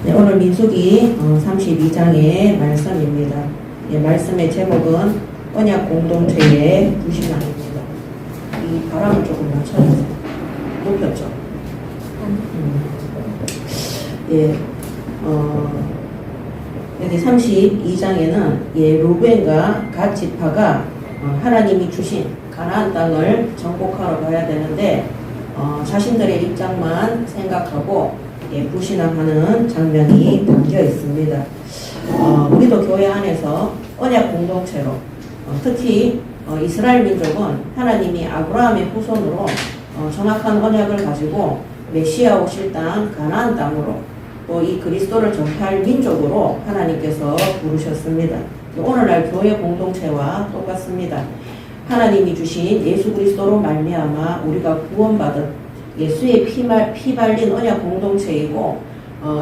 네, 오늘 민수기 32장의 말씀입니다. 네, 말씀의 제목은 언약 공동체의 불신앙입니다. 이 바람을 조금 낮춰주세요. 높였죠? 예, 여기 32장에는 루벤과 갓 지파가 하나님이 주신 가나안 땅을 정복하러 가야 되는데 자신들의 입장만 생각하고 불신앙하는 장면이 담겨 있습니다. 우리도 교회 안에서 언약 공동체로 특히 이스라엘 민족은 하나님이 아브라함의 후손으로 정확한 언약을 가지고 메시아 오실 땅 가나안 땅으로 또 이 그리스도를 전파할 민족으로 하나님께서 부르셨습니다. 오늘날 교회 공동체와 똑같습니다. 하나님이 주신 예수 그리스도로 말미암아 우리가 구원받은 예수의 피 발린 언약 공동체이고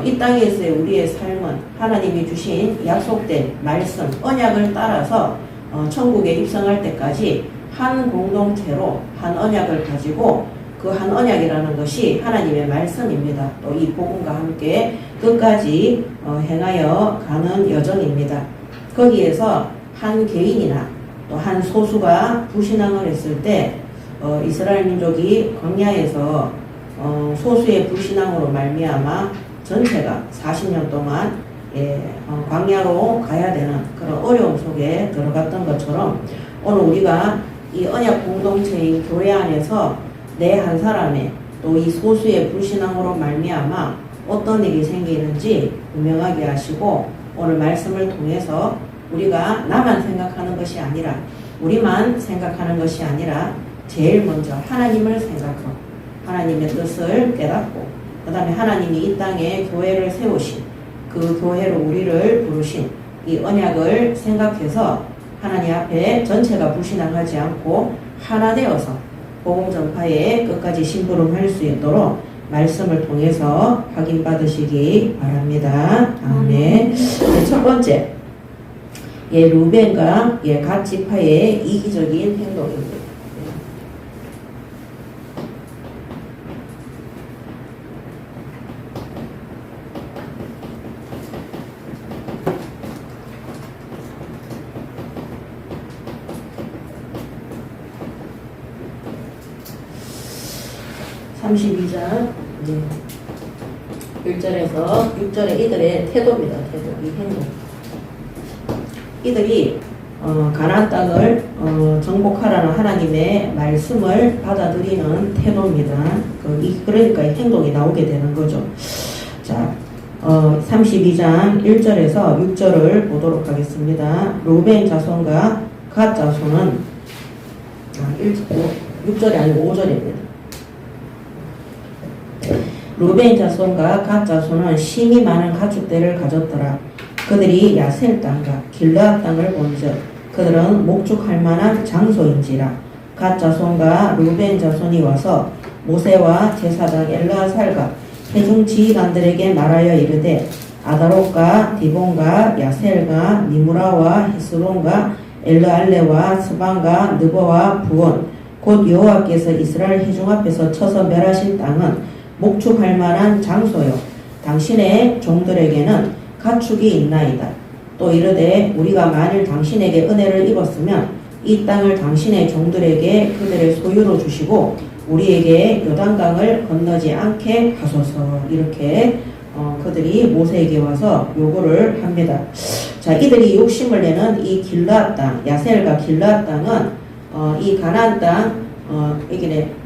이 땅에서의 우리의 삶은 하나님이 주신 약속된 말씀, 언약을 따라서 천국에 입성할 때까지 한 공동체로 한 언약을 가지고 그 한 언약이라는 것이 하나님의 말씀입니다. 또 이 복음과 함께 끝까지 행하여 가는 여정입니다. 거기에서 한 개인이나 또 한 소수가 불신앙을 했을 때 이스라엘 민족이 광야에서 소수의 불신앙으로 말미암아 전체가 40년 동안 광야로 가야 되는 그런 어려움 속에 들어갔던 것처럼 오늘 우리가 이 언약 공동체인 교회 안에서 내 한 사람의 또 이 소수의 불신앙으로 말미암아 어떤 일이 생기는지 분명하게 하시고 오늘 말씀을 통해서 우리가 나만 생각하는 것이 아니라 우리만 생각하는 것이 아니라 제일 먼저 하나님을 생각하고 하나님의 뜻을 깨닫고 그 다음에 하나님이 이 땅에 교회를 세우신 그 교회로 우리를 부르신 이 언약을 생각해서 하나님 앞에 전체가 불신앙하지 않고 하나 되어서 복음 전파에 끝까지 심부름할 수 있도록 말씀을 통해서 확인받으시기 바랍니다. 아멘. 네, 첫 번째, 루벤과 갓 지파의 이기적인 행동입니다. 32장 1절에서 6절의 이들의 태도입니다. 태도, 이 행동. 이들이 가나안 땅을 정복하라는 하나님의 말씀을 받아들이는 태도입니다. 그러니까 이 행동이 나오게 되는 거죠. 자, 32장 1절에서 6절을 보도록 하겠습니다. 루벤 자손과 갓 자손은 6절이 아니고 5절입니다. 루벤 자손과 갓 자손은 심히 많은 가축대를 가졌더라. 그들이 야셀 땅과 길르앗 땅을 본즉 그들은 목축할 만한 장소인지라. 갓 자손과 루벤 자손이 와서 모세와 제사장 엘르아살과 회중 지휘관들에게 말하여 이르되 아다롯과 디본과 야셀과 니무라와 헤스론과 엘르알레와 스반과 느보와 부온 곧 여호와께서 이스라엘 회중 앞에서 쳐서 멸하신 땅은 목축할 만한 장소요 당신의 종들에게는 가축이 있나이다. 또 이르되 우리가 만일 당신에게 은혜를 입었으면 이 땅을 당신의 종들에게 그들의 소유로 주시고 우리에게 요단강을 건너지 않게 하소서. 이렇게 그들이 모세에게 와서 요구를 합니다. 자, 이들이 욕심을 내는 이 길르앗 땅, 야셀과 길르앗 땅은 이 가나안 땅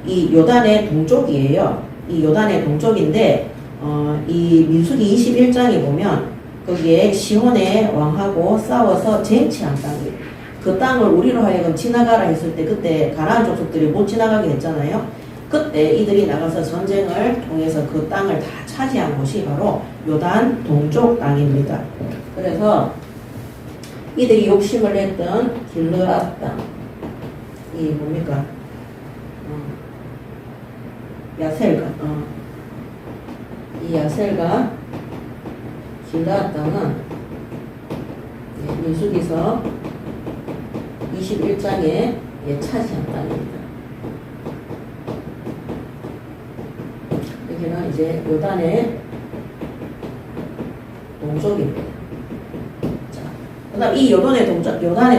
이 요단의 동쪽이에요. 이 요단의 동쪽인데 이 민수기 21장에 보면 거기에 시혼의 왕하고 싸워서 쟁취한 땅이에요. 그 땅을 우리로 하여금 지나가라 했을 때 그때 가나안 족속들이 못 지나가게 했잖아요. 그때 이들이 나가서 전쟁을 통해서 그 땅을 다 차지한 곳이 바로 요단 동쪽 땅입니다. 그래서 이들이 욕심을 냈던 길르앗 땅, 이 뭡니까? 야셀과 이 야셀과 길르앗 땅은 민수기서 21장에 차지한 땅입니다. 여기는 이제 요단의 동족입니다. 자, 그다음 이 요단의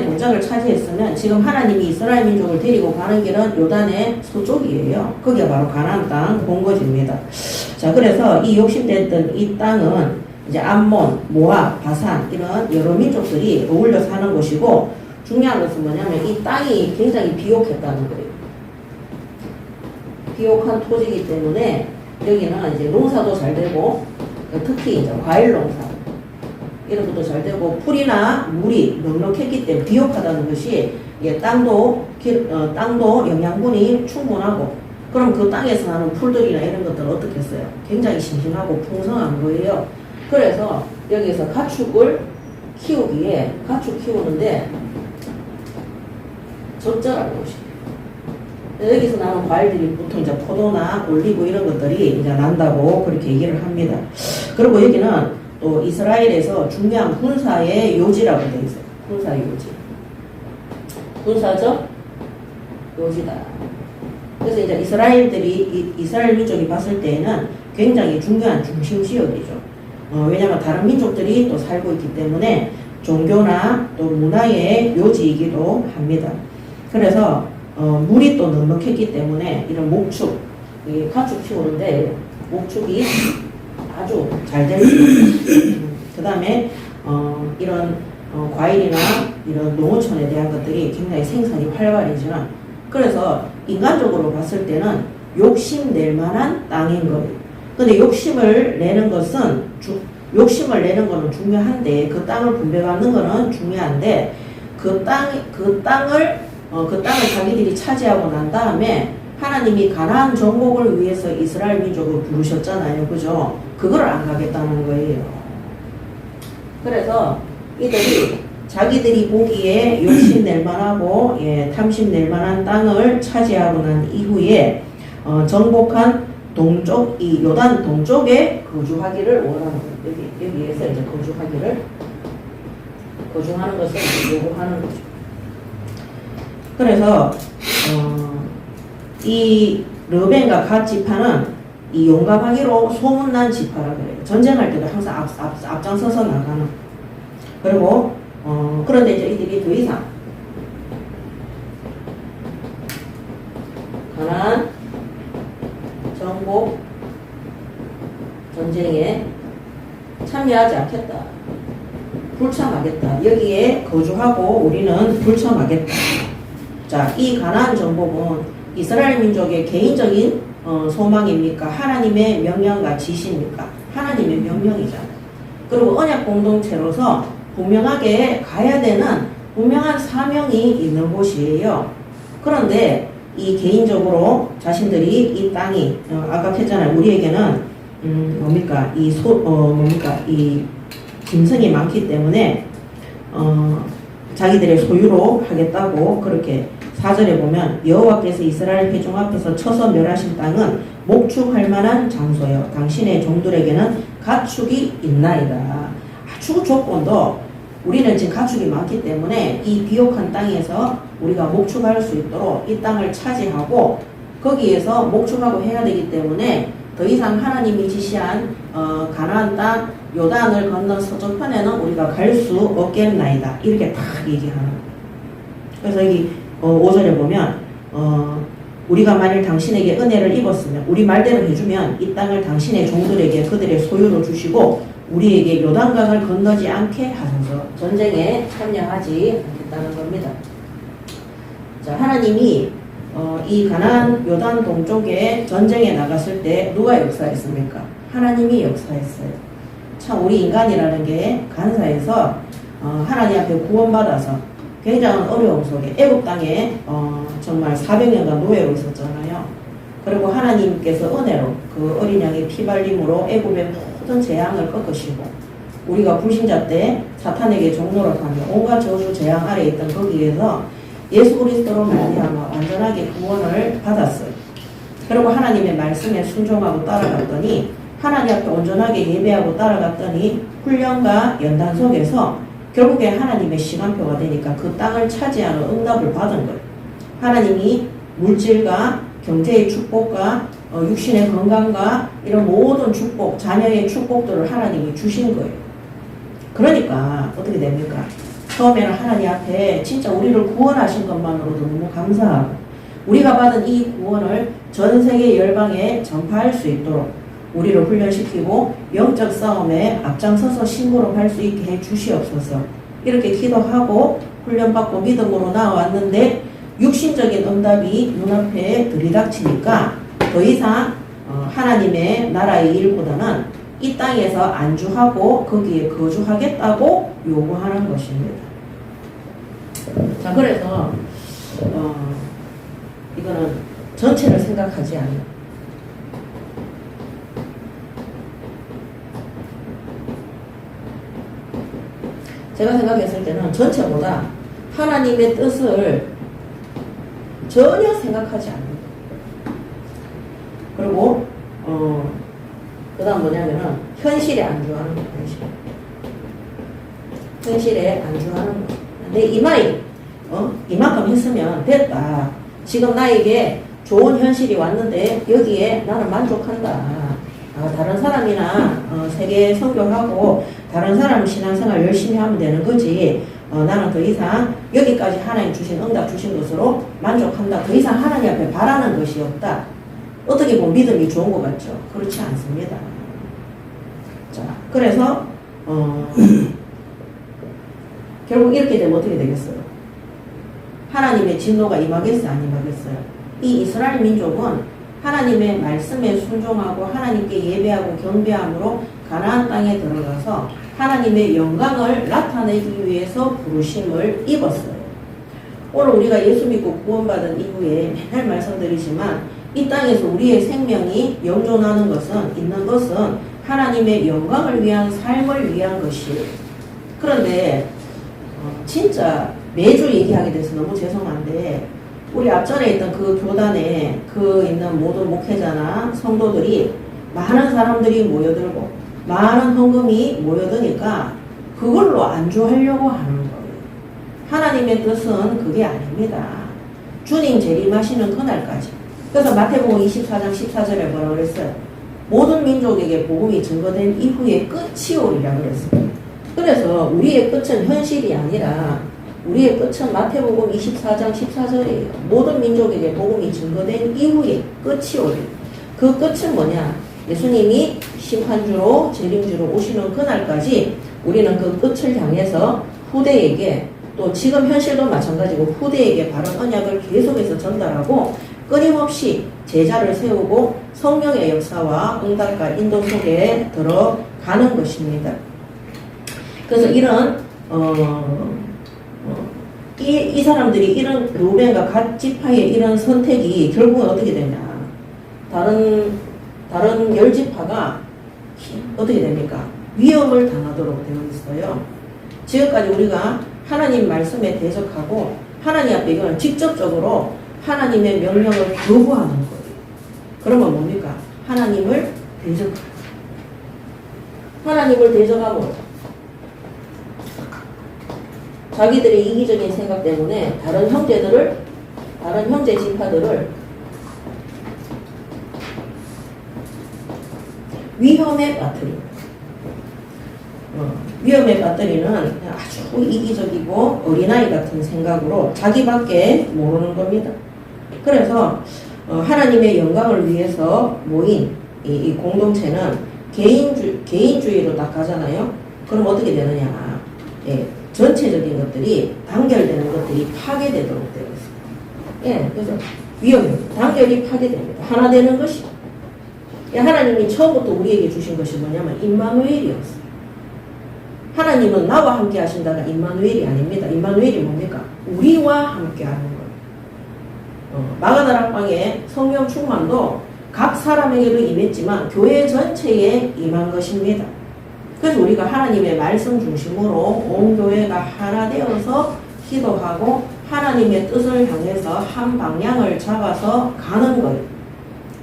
동작을 차지했으면 지금 하나님이 이스라엘 민족을 데리고 가는 길은 요단의 서쪽이에요. 거기가 바로 가나안 땅 본거지입니다. 자, 그래서 이 욕심됐던 이 땅은 이제 암몬, 모압, 바산 이런 여러 민족들이 어울려 사는 곳이고, 중요한 것은 뭐냐면 이 땅이 굉장히 비옥했다는 거예요. 비옥한 토지이기 때문에 여기는 이제 농사도 잘 되고, 특히 이제 과일 농사 이런 것도 잘 되고, 풀이나 물이 넉넉했기 때문에 비옥하다는 것이 땅도 영양분이 충분하고, 그럼 그 땅에서 나는 풀들이나 이런 것들은 어떻게 했어요? 굉장히 싱싱하고 풍성한 거예요. 그래서 여기서 가축을 키우기에 가축 키우는데 적절한 곳이에요. 여기서 나는 과일들이 보통 이제 포도나 올리브 이런 것들이 이제 난다고 그렇게 얘기를 합니다. 그리고 여기는 또 이스라엘에서 중요한 군사의 요지라고 되어 있어요. 군사의 요지. 군사적 요지다. 그래서 이제 이스라엘 민족이 봤을 때에는 굉장히 중요한 중심 지역이죠. 왜냐하면 다른 민족들이 또 살고 있기 때문에 종교나 또 문화의 요지이기도 합니다. 그래서 물이 또 넉넉했기 때문에 이런 목축, 가축 키우는데 목축이 아주 잘 될 수 있어요. 그 다음에 이런 과일이나 이런 농어촌에 대한 것들이 굉장히 생산이 활발해지는, 그래서 인간적으로 봤을 때는 욕심낼 만한 땅인 거예요. 근데 욕심을 내는 거는 중요한데, 그 땅을 분배받는 거는 중요한데, 그 땅을 자기들이 차지하고 난 다음에 하나님이 가나안 정복을 위해서 이스라엘 민족을 부르셨잖아요. 그죠? 그걸 안 가겠다는 거예요. 그래서 이들이 자기들이 보기에 욕심낼 만하고 탐심낼 만한 땅을 차지하고 난 이후에 정복한 동쪽, 이 요단 동쪽에 거주하기를 원하는 거예요. 여기에서 이제 거주하는 것을 요구하는 거죠. 그래서 이 르벤과 갓 지파는 이 용감하기로 소문난 지파라 그래요. 전쟁할 때도 항상 앞장서서 나가는. 그리고 그런데 이제 이들이 더 이상 가나안 정복 전쟁에 참여하지 않겠다. 불참하겠다. 여기에 거주하고 우리는 불참하겠다. 자, 이 가나안 정복은 이스라엘 민족의 개인적인 소망입니까? 하나님의 명령과 지시입니까? 하나님의 명령이잖아요. 그리고 언약 공동체로서 분명하게 가야 되는 분명한 사명이 있는 곳이에요. 그런데 이 개인적으로 자신들이 이 땅이 아까 했잖아요. 우리에게는 이 짐승이 많기 때문에 자기들의 소유로 하겠다고 그렇게 4절에 보면 여호와께서 이스라엘 회중 앞에서 쳐서 멸하신 땅은 목축할 만한 장소요. 당신의 종들에게는 가축이 있나이다. 아주 조건도 우리는 지금 가축이 많기 때문에 이 비옥한 땅에서 우리가 목축할 수 있도록 이 땅을 차지하고 거기에서 목축하고 해야 되기 때문에 더 이상 하나님이 지시한 가나안 땅 요단을 건넌 서쪽편에는 우리가 갈 수 없겠나이다. 이렇게 딱 얘기하는 거예요. 그래서 여기 5절에 보면 우리가 만일 당신에게 은혜를 입었으면 우리 말대로 해주면 이 땅을 당신의 종들에게 그들의 소유로 주시고 우리에게 요단강을 건너지 않게 하소서. 전쟁에 참여하지 않겠다는 겁니다. 자, 하나님이 이 가나안 요단 동쪽에 전쟁에 나갔을 때 누가 역사했습니까? 하나님이 역사했어요. 참 우리 인간이라는 게 간사해서 하나님 앞에 구원받아서 굉장한 어려움 속에 애굽 땅에 정말 400년간 노예로 있었잖아요. 그리고 하나님께서 은혜로 그 어린 양의 피발림으로 애굽의 모든 재앙을 꺾으시고 우리가 불신자 때 사탄에게 종노릇하며 온갖 저주 재앙 아래 있던 거기에서 예수 그리스도로 말미암아 완전하게 구원을 받았어요. 그리고 하나님의 말씀에 순종하고 따라갔더니 하나님 앞에 온전하게 예배하고 따라갔더니 훈련과 연단 속에서 결국에 하나님의 시간표가 되니까 그 땅을 차지하는 응답을 받은 거예요. 하나님이 물질과 경제의 축복과 육신의 건강과 이런 모든 축복, 자녀의 축복들을 하나님이 주신 거예요. 그러니까 어떻게 됩니까? 처음에는 하나님 앞에 진짜 우리를 구원하신 것만으로도 너무 감사하고 우리가 받은 이 구원을 전 세계 열방에 전파할 수 있도록 우리를 훈련시키고 영적 싸움에 앞장서서 심부름할 수 있게 해 주시옵소서. 이렇게 기도하고 훈련받고 믿음으로 나와왔는데 육신적인 응답이 눈앞에 들이닥치니까 더 이상 하나님의 나라의 일보다는 이 땅에서 안주하고 거기에 거주하겠다고 요구하는 것입니다. 자, 그래서 이거는 전체를 생각하지 않아요. 제가 생각했을 때는 전체보다 하나님의 뜻을 전혀 생각하지 않는 거예요. 그리고 그 다음 뭐냐면은 현실에 안주하는 거예요. 현실에 안주하는 거예요. 내 이만큼 했으면 됐다. 지금 나에게 좋은 현실이 왔는데 여기에 나는 만족한다. 다른 사람이나 세계 선교하고 다른 사람 신앙생활 열심히 하면 되는 거지. 나는 더 이상 여기까지 하나님 주신 응답 주신 것으로 만족한다. 더 이상 하나님 앞에 바라는 것이 없다. 어떻게 보면 믿음이 좋은 것 같죠? 그렇지 않습니다. 자, 그래서 결국 이렇게 되면 어떻게 되겠어요? 하나님의 진노가 임하겠어요? 안 임하겠어요? 이 이스라엘 민족은 하나님의 말씀에 순종하고 하나님께 예배하고 경배함으로 가나안 땅에 들어가서 하나님의 영광을 나타내기 위해서 부르심을 입었어요. 오늘 우리가 예수 믿고 구원받은 이후에 맨날 말씀드리지만 이 땅에서 우리의 생명이 영존하는 것은 있는 것은 하나님의 영광을 위한 삶을 위한 것이에요. 그런데 진짜 매주 얘기하게 돼서 너무 죄송한데 우리 앞전에 있던 그 교단에 있는 모든 목회자나 성도들이 많은 사람들이 모여들고 많은 헌금이 모여드니까 그걸로 안주하려고 하는 거예요. 하나님의 뜻은 그게 아닙니다. 주님 재림하시는 그날까지. 그래서 마태복음 24장 14절에 뭐라고 그랬어요? 모든 민족에게 복음이 증거된 이후에 끝이 오리라 그랬어요. 그래서 우리의 끝은 현실이 아니라 우리의 끝은 마태복음 24장 14절이에요. 모든 민족에게 복음이 증거된 이후에 끝이 오리라. 그 끝은 뭐냐? 예수님이 심판주로 재림주로 오시는 그날까지 우리는 그 끝을 향해서 후대에게 또 지금 현실도 마찬가지고 후대에게 바른 언약을 계속해서 전달하고 끊임없이 제자를 세우고 성령의 역사와 응답과 인도 속에 들어가는 것입니다. 그래서 이런 이 사람들이 이런 루벤과 갓 지파의 이런 선택이 결국은 어떻게 되냐? 다른 열 지파가 어떻게 됩니까? 위험을 당하도록 되어 있어요. 지금까지 우리가 하나님 말씀에 대적하고 하나님 앞에 이거는 직접적으로 하나님의 명령을 거부하는 거예요. 그러면 뭡니까? 하나님을 대적하고 하나님을 대적하고 자기들의 이기적인 생각 때문에 다른 형제 지파들을 위험에 빠뜨립니다. 위험에 빠뜨리는 아주 이기적이고 어린아이 같은 생각으로 자기밖에 모르는 겁니다. 그래서 하나님의 영광을 위해서 모인 이 공동체는 개인주의로 딱 가잖아요. 그럼 어떻게 되느냐? 전체적인 것들이 단결되는 것들이 파괴되도록 되어 있습니다. 그래서 위험해요. 단결이 파괴됩니다. 하나 되는 것이. 하나님이 처음부터 우리에게 주신 것이 뭐냐면 임마누엘이었어요. 하나님은 나와 함께 하신다가 임마누엘이 아닙니다. 임마누엘이 뭡니까? 우리와 함께 하는 거예요. 마가다락방의 성령 충만도 각 사람에게도 임했지만 교회 전체에 임한 것입니다. 그래서 우리가 하나님의 말씀 중심으로 온 교회가 하나 되어서 기도하고 하나님의 뜻을 향해서 한 방향을 잡아서 가는 거예요.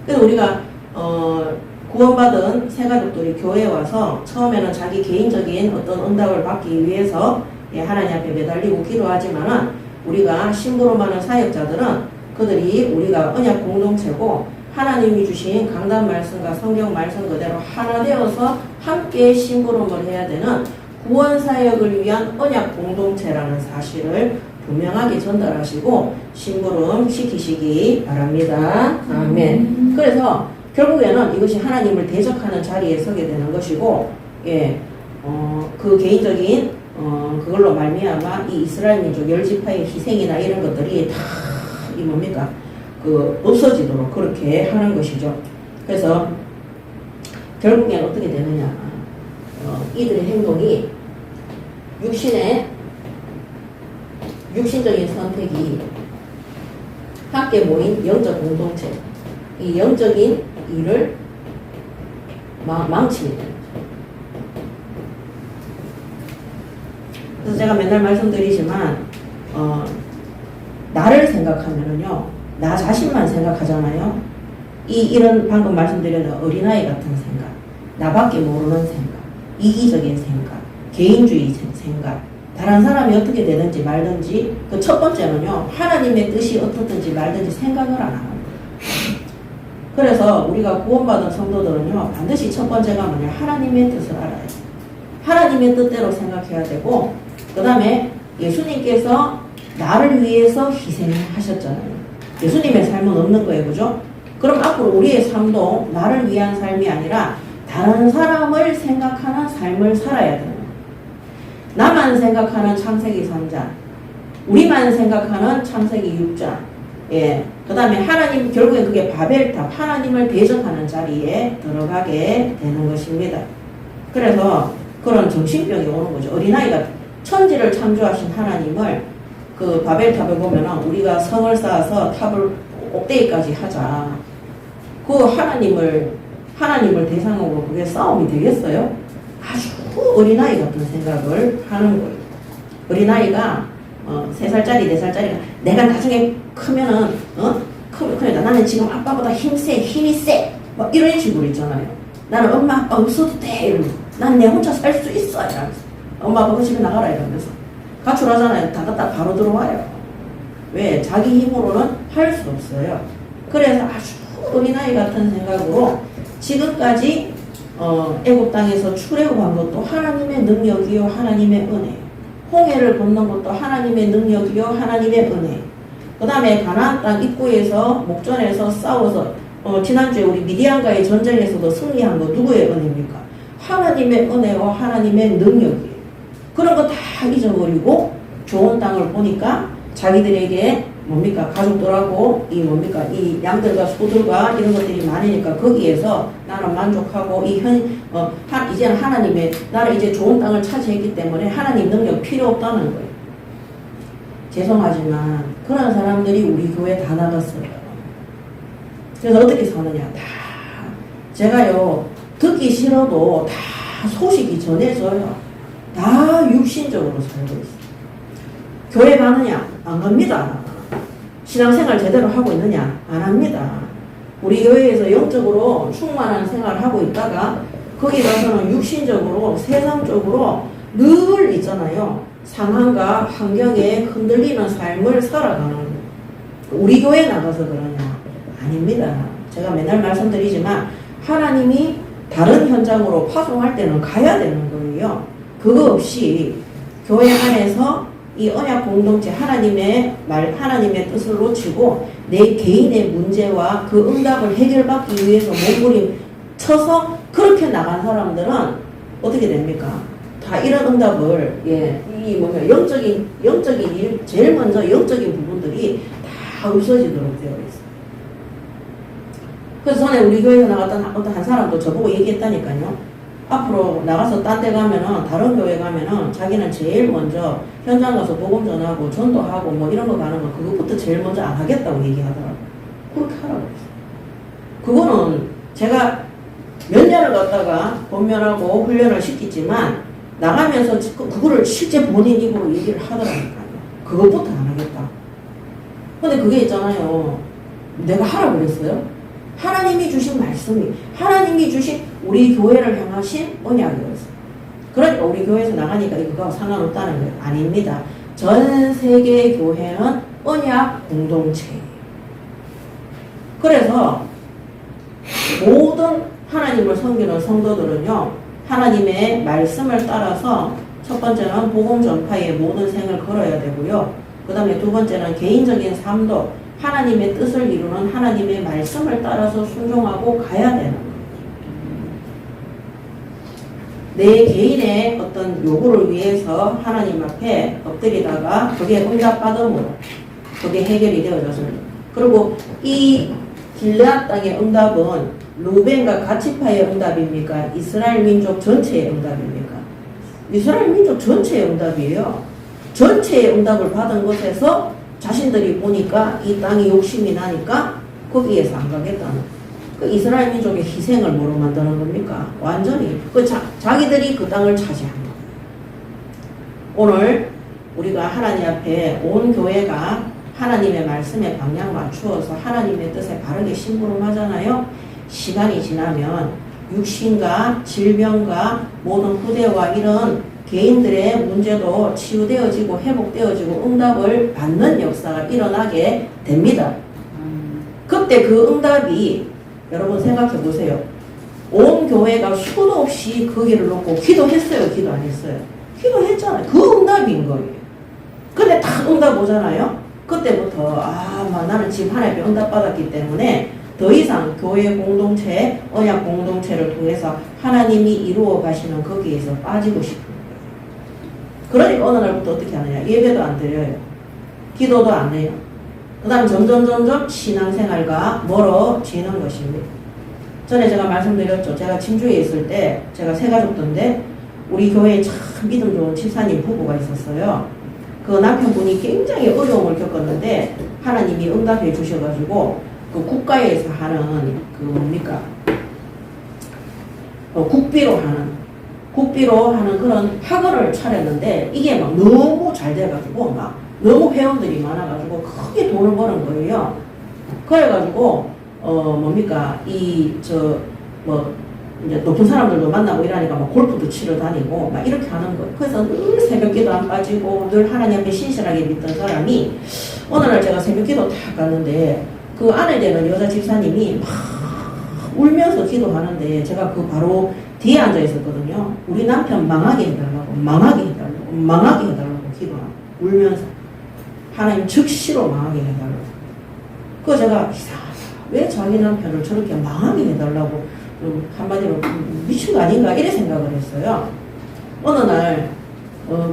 그래서 우리가 구원받은 새가족들이 교회에 와서 처음에는 자기 개인적인 어떤 응답을 받기 위해서 하나님 앞에 매달리고 기도하지만은 우리가 심부름하는 사역자들은 그들이 우리가 언약 공동체고 하나님이 주신 강단 말씀과 성경 말씀 그대로 하나 되어서 함께 심부름을 해야 되는 구원 사역을 위한 언약 공동체라는 사실을 분명하게 전달하시고 심부름 시키시기 바랍니다. 아멘. 그래서 결국에는 이것이 하나님을 대적하는 자리에 서게 되는 것이고, 예, 그 개인적인 그걸로 말미암아 이 이스라엘 민족 열지파의 희생이나 이런 것들이 다 이 뭡니까 그 없어지도록 그렇게 하는 것이죠. 그래서 결국엔 어떻게 되느냐, 이들의 행동이 육신적인 선택이 함께 모인 영적 공동체, 이 영적인 일을 망치게 됩니다. 그래서 제가 맨날 말씀드리지만 나를 생각하면은요, 나 자신만 생각하잖아요. 이런 방금 말씀드린 어린아이 같은 생각, 나밖에 모르는 생각, 이기적인 생각, 개인주의 생각, 다른 사람이 어떻게 되든지 말든지, 그 첫 번째는요, 하나님의 뜻이 어떻든지 말든지 생각을 안 합니다. 그래서 우리가 구원받은 성도들은요, 반드시 첫 번째가 뭐냐, 하나님의 뜻을 알아야 돼요. 하나님의 뜻대로 생각해야 되고, 그 다음에 예수님께서 나를 위해서 희생하셨잖아요. 예수님의 삶은 없는 거예요, 그죠? 그럼 앞으로 우리의 삶도 나를 위한 삶이 아니라 다른 사람을 생각하는 삶을 살아야 돼요. 나만 생각하는 창세기 3장, 우리만 생각하는 창세기 6장, 예, 그 다음에 하나님, 결국엔 그게 바벨탑, 하나님을 대적하는 자리에 들어가게 되는 것입니다. 그래서 그런 정신병이 오는 거죠. 어린아이가 천지를 창조하신 하나님을 그 바벨탑에 보면은 우리가 성을 쌓아서 탑을 꼭대기까지 하자. 그 하나님을 대상으로 그게 싸움이 되겠어요? 아주 어린아이 같은 생각을 하는 거예요. 어린아이가 3살짜리, 4살짜리가 내가 나중에 크면은 크면 나는 지금 아빠보다 힘이 세 막 이런 식으로 있잖아요. 나는 엄마 아빠 없어도 돼 이러면서 난 내 혼자 살 수 있어 이러면서 엄마 아빠 그 집에 나가라 이러면서 가출하잖아요. 닫았다 바로 들어와요. 왜? 자기 힘으로는 할 수 없어요. 그래서 아주 어린아이 같은 생각으로 지금까지 애굽 땅에서 출애굽한 것도 하나님의 능력이요 하나님의 은혜, 홍해를 건넌 것도 하나님의 능력이요 하나님의 은혜, 그 다음에 가나안 땅 입구에서 목전에서 싸워서 지난주에 우리 미디안과의 전쟁에서도 승리한 거 누구의 은혜입니까? 하나님의 은혜와 하나님의 능력이에요. 그런 거 다 잊어버리고 좋은 땅을 보니까 자기들에게 뭡니까? 가족들하고 이 양들과 소들과 이런 것들이 많으니까 거기에서 나는 만족하고 이제는 하나님의 나를 이제 좋은 땅을 차지했기 때문에 하나님 능력 필요 없다는 거예요. 죄송하지만 그런 사람들이 우리 교회에 다 나갔어요. 그래서 어떻게 사느냐? 다 제가요 듣기 싫어도 다 소식이 전해져요. 다 육신적으로 살고 있어요. 교회 가느냐? 안 갑니다. 신앙생활 제대로 하고 있느냐? 안 합니다. 우리 교회에서 영적으로 충만한 생활을 하고 있다가 거기 가서는 육신적으로 세상적으로 늘 있잖아요. 상황과 환경에 흔들리는 삶을 살아가는 거예요. 우리 교회에 나가서 그러냐? 아닙니다. 제가 맨날 말씀드리지만 하나님이 다른 현장으로 파송할 때는 가야 되는 거예요. 그거 없이 교회 안에서 이 언약 공동체 하나님의 뜻을 놓치고 내 개인의 문제와 그 응답을 해결받기 위해서 몸부림 쳐서 그렇게 나간 사람들은 어떻게 됩니까? 다 이런 응답을 영적인 일, 제일 먼저 영적인 부분들이 다 없어지도록 되어 있어요. 그래서 전에 우리 교회에서 나갔던 어떤 한 사람도 저보고 얘기했다니까요. 앞으로 나가서 딴 데 가면은, 다른 교회 가면은 자기는 제일 먼저 현장 가서 복음 전하고 전도하고 뭐 이런 거 가는 거 그것부터 제일 먼저 안 하겠다고 얘기하더라고요. 그렇게 하라고 했어요. 그거는 제가 몇 년을 갖다가 권면하고 훈련을 시키지만 나가면서 그거를 실제 본인 입으로 얘기를 하더라니까요. 그것부터 안 하겠다. 근데 그게 있잖아요. 내가 하라고 그랬어요? 하나님이 주신 말씀이, 하나님이 주신 우리 교회를 향하신 언약이었어요. 그러니까 우리 교회에서 나가니까 이거 상관없다는 거예요. 아닙니다. 전 세계 교회는 언약 공동체예요. 그래서 모든 하나님을 섬기는 성도들은요, 하나님의 말씀을 따라서 첫 번째는 복음 전파에 모든 생을 걸어야 되고요. 그 다음에 두 번째는 개인적인 삶도 하나님의 뜻을 이루는 하나님의 말씀을 따라서 순종하고 가야 되는 거예요. 내 개인의 어떤 요구를 위해서 하나님 앞에 엎드리다가 그게 응답받음으로 그게 해결이 되어졌습니다. 그리고 이 길르앗 땅의 응답은 루벤과 가치파의 응답입니까? 이스라엘 민족 전체의 응답입니까? 이스라엘 민족 전체의 응답이에요. 전체의 응답을 받은 곳에서 자신들이 보니까 이 땅이 욕심이 나니까 거기에서 안 가겠다는 그 이스라엘 민족의 희생을 뭐로 만드는 겁니까? 완전히 자기들이 그 땅을 차지한 거예요. 오늘 우리가 하나님 앞에 온 교회가 하나님의 말씀에 방향 맞추어서 하나님의 뜻에 바르게 심부름하잖아요. 시간이 지나면 육신과 질병과 모든 후대와 이런 개인들의 문제도 치유되어지고 회복되어지고 응답을 받는 역사가 일어나게 됩니다. 그때 그 응답이 여러분 생각해 보세요. 온 교회가 수도 없이 그 길을 놓고 기도했어요? 기도 안 했어요? 기도했잖아요. 그 응답인 거예요. 근데 딱 응답 오잖아요. 그때부터 나는 지금 하나님의 응답 받았기 때문에 더 이상 교회 공동체, 언약 공동체를 통해서 하나님이 이루어 가시는 거기에서 빠지고 싶은 거예요. 그러니까 어느 날부터 어떻게 하느냐. 예배도 안 드려요. 기도도 안 해요. 그 다음 점점 신앙생활과 멀어지는 것입니다. 전에 제가 말씀드렸죠. 제가 진주에 있을 때 제가 새가족던데 우리 교회에 참 믿음 좋은 집사님 부부가 있었어요. 그 남편분이 굉장히 어려움을 겪었는데 하나님이 응답해 주셔가지고 그 국가에서 하는 그 뭡니까? 국비로 하는 그런 학원을 차렸는데 이게 막 너무 잘 돼가지고 막 너무 회원들이 많아가지고 크게 돈을 버는 거예요. 그래가지고 이제 높은 사람들도 만나고 이러니까 막 골프도 치러 다니고 막 이렇게 하는 거예요. 그래서 늘 새벽기도 안 빠지고 늘 하나님 앞에 신실하게 믿던 사람이 어느 날 제가 새벽기도 딱 갔는데 그 아내 되는 여자 집사님이 막 울면서 기도하는데 제가 그 바로 뒤에 앉아 있었거든요. 우리 남편 망하게 해달라고 기도하고 울면서 하나님 즉시로 망하게 해달라고. 그거 제가 왜 자기 남편을 저렇게 망하게 해달라고 한마디로 미친 거 아닌가 이래 생각을 했어요. 어느 날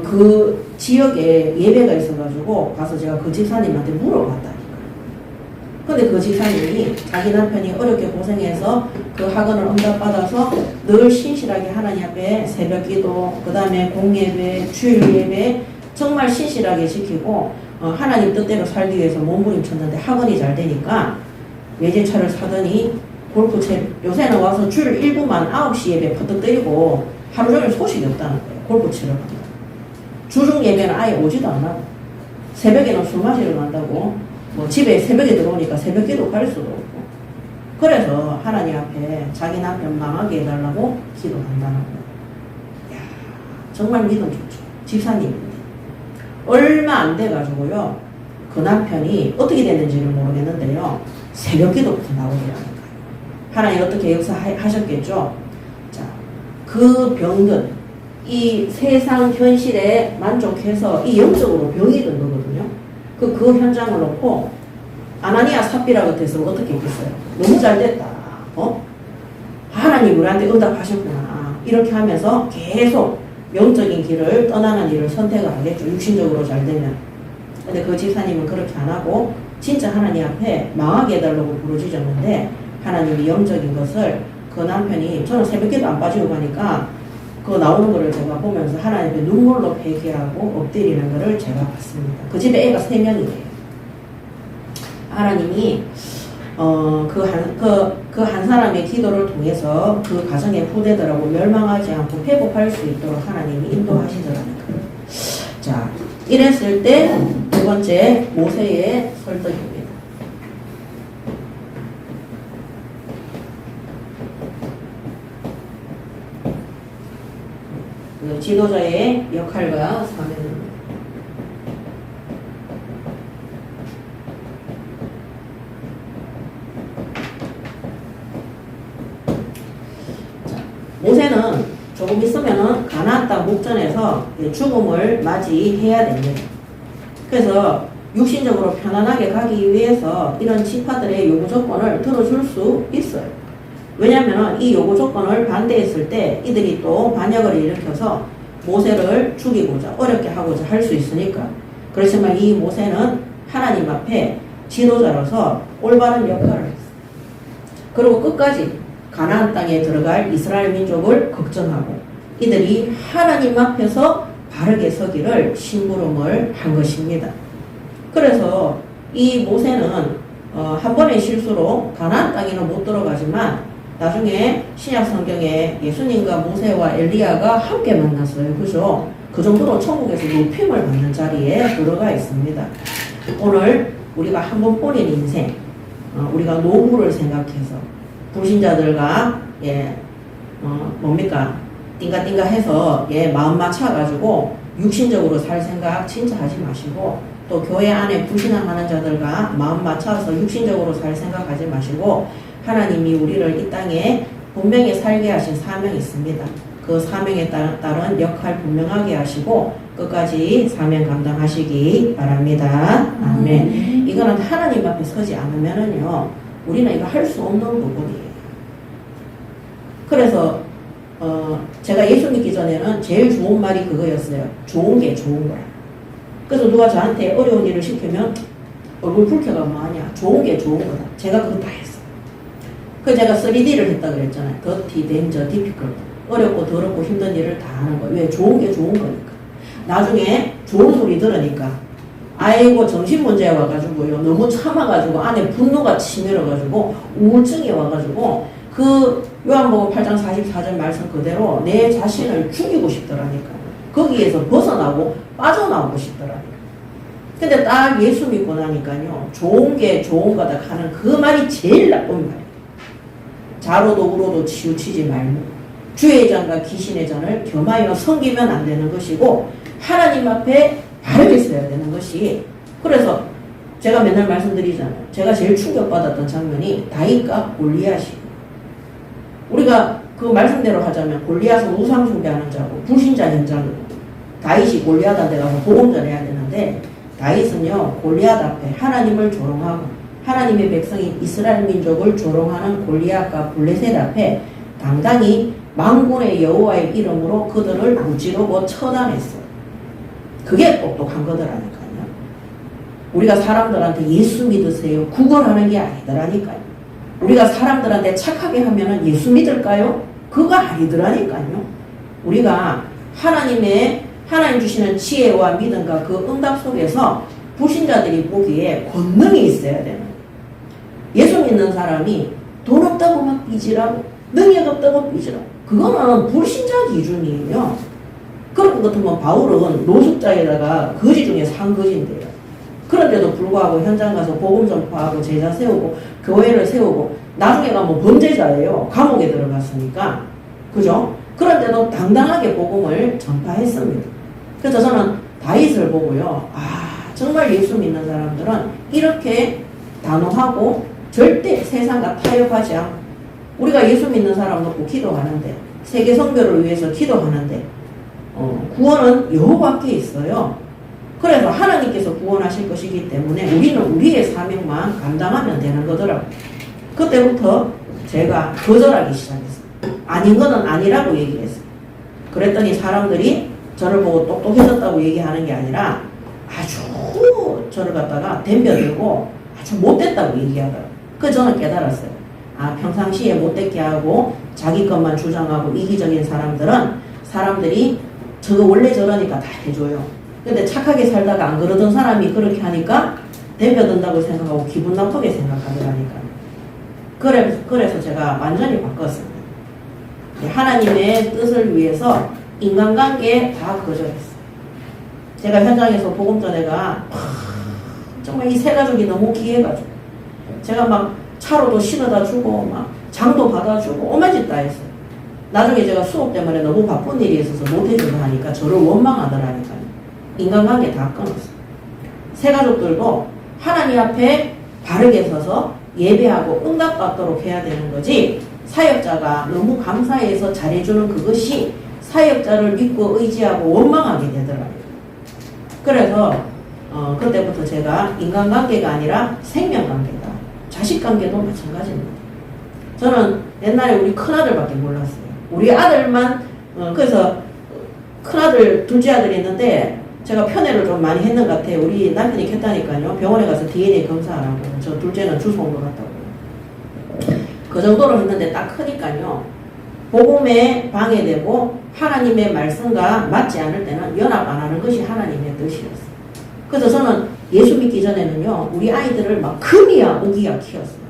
그 지역에 예배가 있어가지고 가서 제가 그 집사님한테 물어봤다니까요. 근데 그 집사님이 자기 남편이 어렵게 고생해서 그 학원을 응답받아서 늘 신실하게 하나님 앞에 새벽기도 그 다음에 공예배 주일 예배 정말 신실하게 지키고 하나님 뜻대로 살기 위해서 몸부림쳤는데 학원이 잘 되니까 외제차를 사더니 골프채 요새는 와서 줄 1부만 9시 예배 퍼뜩 때리고 하루 종일 소식이 없다는 거예요. 골프 치러 간다. 주중 예배는 아예 오지도 않고 새벽에는 술 마시러 간다고 뭐 집에 새벽에 들어오니까 새벽기도 갈 수도 없고 그래서 하나님 앞에 자기 남편 망하게 해달라고 기도한다는 거예요. 이야, 정말 믿음 좋죠. 집사님인데 얼마 안 돼가지고요 그 남편이 어떻게 됐는지는 모르겠는데요 새벽기도부터 나오더라고요. 하나님 어떻게 역사하셨겠죠? 자, 그 병든 이 세상 현실에 만족해서 이 영적으로 병이 든 거거든요. 그 현장을 놓고 아나니아 삽비라 같아서 어떻게 했겠어요? 너무 잘 됐다. 하나님 우리한테 응답하셨구나. 이렇게 하면서 계속 영적인 길을 떠나는 일을 선택을 하겠죠. 육신적으로 잘 되면. 근데 그 집사님은 그렇게 안 하고 진짜 하나님 앞에 망하게 해달라고 부르짖었는데 하나님이 영적인 것을 그 남편이 저는 새벽기도 안 빠지고 가니까 그거 나오는 거를 제가 보면서 하나님 앞에 눈물로 회개하고 엎드리는 거를 제가 봤습니다. 그 집에 애가 3명이에요. 하나님이 그 한 사람의 기도를 통해서 그 가정의 후대들하고 멸망하지 않고 회복할 수 있도록 하나님이 인도하시더라고요. 자, 이랬을 때 두 번째 모세의 설득입니다. 지도자의 역할과 사명입니다. 모세는 조금 있으면은 가나안 땅 목전에서 죽음을 맞이해야 됩니다. 그래서 육신적으로 편안하게 가기 위해서 이런 지파들의 요구 조건을 들어줄 수 있어요. 왜냐하면 이 요구 조건을 반대했을 때 이들이 또 반역을 일으켜서 모세를 죽이고자 어렵게 하고자 할 수 있으니까. 그렇지만 이 모세는 하나님 앞에 지도자로서 올바른 역할을 했어요. 그리고 끝까지 가나안 땅에 들어갈 이스라엘 민족을 걱정하고 이들이 하나님 앞에서 바르게 서기를 심부름을 한 것입니다. 그래서 이 모세는 한 번의 실수로 가나안 땅에는 못 들어가지만 나중에 신약 성경에 예수님과 모세와 엘리야가 함께 만났어요. 그죠? 그 정도로 천국에서 높임을 받는 자리에 들어가 있습니다. 오늘 우리가 한 번뿐인 인생, 우리가 노후를 생각해서 불신자들과 뭡니까? 띵가띵가 해서 마음 맞춰가지고 육신적으로 살 생각 진짜 하지 마시고 또 교회 안에 불신앙하는 자들과 마음 맞춰서 육신적으로 살 생각하지 마시고 하나님이 우리를 이 땅에 분명히 살게 하신 사명이 있습니다. 그 사명에 따른 역할 분명하게 하시고 끝까지 사명 감당하시기 바랍니다. 아멘. 이거는 하나님 앞에 서지 않으면은요 우리는 이거 할 수 없는 부분이에요. 그래서 제가 예수 믿기 전에는 제일 좋은 말이 그거였어요. 좋은 게 좋은 거야. 그래서 누가 저한테 어려운 일을 시키면 얼굴 붉혀가 뭐하냐. 좋은 게 좋은 거다. 제가 그거 다 했어. 그래서 제가 3D를 했다 그랬잖아요. 더티, 덴저, 디피컬트. 어렵고 더럽고 힘든 일을 다 하는 거예요. 왜? 좋은 게 좋은 거니까. 나중에 좋은 소리 들으니까 아이고 정신문제에 와가지고요. 너무 참아가지고 안에 분노가 치밀어가지고 우울증이 와가지고 그 요한복음 8장 44절 말씀 그대로 내 자신을 죽이고 싶더라니까요. 거기에서 벗어나고 빠져나오고 싶더라니까요. 근데 딱 예수 믿고 나니까요. 좋은 게 좋은 거다 하는 그 말이 제일 나쁜 말이에요. 자로도 우로도 치우치지 말고 주의 잔과 귀신의 잔을 겸하여 섬기면 안 되는 것이고 하나님 앞에 바르게 서야 되는 것이. 그래서 제가 맨날 말씀드리잖아요. 제가 제일 충격받았던 장면이 다윗과 골리앗이. 우리가 그 말씀대로 하자면 골리앗은 우상 숭배하는 자고 불신자 현장이고 다윗이 골리앗한테 가서 복음 전해야 되는데 다윗은요 골리앗 앞에 하나님을 조롱하고 하나님의 백성인 이스라엘 민족을 조롱하는 골리앗과 블레셋 앞에 당당히 만군의 여호와의 이름으로 그들을 무찌르고 처단했어요. 그게 똑똑한 거더라니까요. 우리가 사람들한테 예수 믿으세요 구걸하는 게 아니더라니까요. 우리가 사람들한테 착하게 하면은 예수 믿을까요? 그거 아니더라니까요. 우리가 하나님 주시는 지혜와 믿음과 그 응답 속에서 불신자들이 보기에 권능이 있어야 되는 거예요. 예수 믿는 사람이 돈 없다고 막 삐지라고 능력 없다고 삐지라고 그거는 불신자 기준이에요. 그런 것 같으면 바울은 노숙자에다가 거지 중에 상거지인데요. 그런데도 불구하고 현장 가서 복음 전파하고 제자 세우고 교회를 세우고 나중에 가면 범죄자예요. 감옥에 들어갔으니까. 그죠? 그런데도 당당하게 복음을 전파했습니다. 그래서 저는 다윗을 보고요. 아 정말 예수 믿는 사람들은 이렇게 단호하고 절대 세상과 타협하지 않고 우리가 예수 믿는 사람 놓고 기도하는데 세계 선교를 위해서 기도하는데 구원은 여호와께 있어요. 그래서 하나님께서 구원하실 것이기 때문에 우리는 우리의 사명만 감당하면 되는 거더라고요. 그때부터 제가 거절하기 시작했어요. 아닌 거는 아니라고 얘기를 했어요. 그랬더니 사람들이 저를 보고 똑똑해졌다고 얘기하는 게 아니라 아주 저를 갖다가 덤벼들고 아주 못됐다고 얘기하더라고요. 그래서 저는 깨달았어요. 아 평상시에 못됐게 하고 자기 것만 주장하고 이기적인 사람들이 저거 원래 저러니까 다 해줘요. 근데 착하게 살다가 안 그러던 사람이 그렇게 하니까 덤벼든다고 생각하고 기분 나쁘게 생각하더라니까요. 그래서 제가 완전히 바꿨습니다. 하나님의 뜻을 위해서 인간관계 다 거절했어요. 제가 현장에서 복음 전에가 정말 이 세 가족이 너무 귀해가지고 제가 막 차로도 실어다 주고 막 장도 받아주고 오만 짓 다 했어요. 나중에 제가 수업 때문에 너무 바쁜 일이 있어서 못해주고 하니까 저를 원망하더라니까요. 인간관계 다 끊었어요. 세 가족들도 하나님 앞에 바르게 서서 예배하고 응답받도록 해야 되는 거지 사역자가 너무 감사해서 잘해주는 그것이 사역자를 믿고 의지하고 원망하게 되더라고요. 그래서 그때부터 제가 인간관계가 아니라 생명관계다. 자식관계도 마찬가지입니다. 저는 옛날에 우리 큰아들밖에 몰랐어요. 우리 아들만 그래서 큰아들 둘째 아들이 있는데 제가 편애를 좀 많이 했는 것 같아요. 우리 남편이 켰다니까요. 병원에 가서 DNA 검사하라고. 저 둘째는 주소 온 것 같다고. 그 정도로 했는데 딱 크니까요. 복음에 방해되고 하나님의 말씀과 맞지 않을 때는 연합 안 하는 것이 하나님의 뜻이었어요. 그래서 저는 예수 믿기 전에는요. 우리 아이들을 막 금이야 오기야 키웠어요.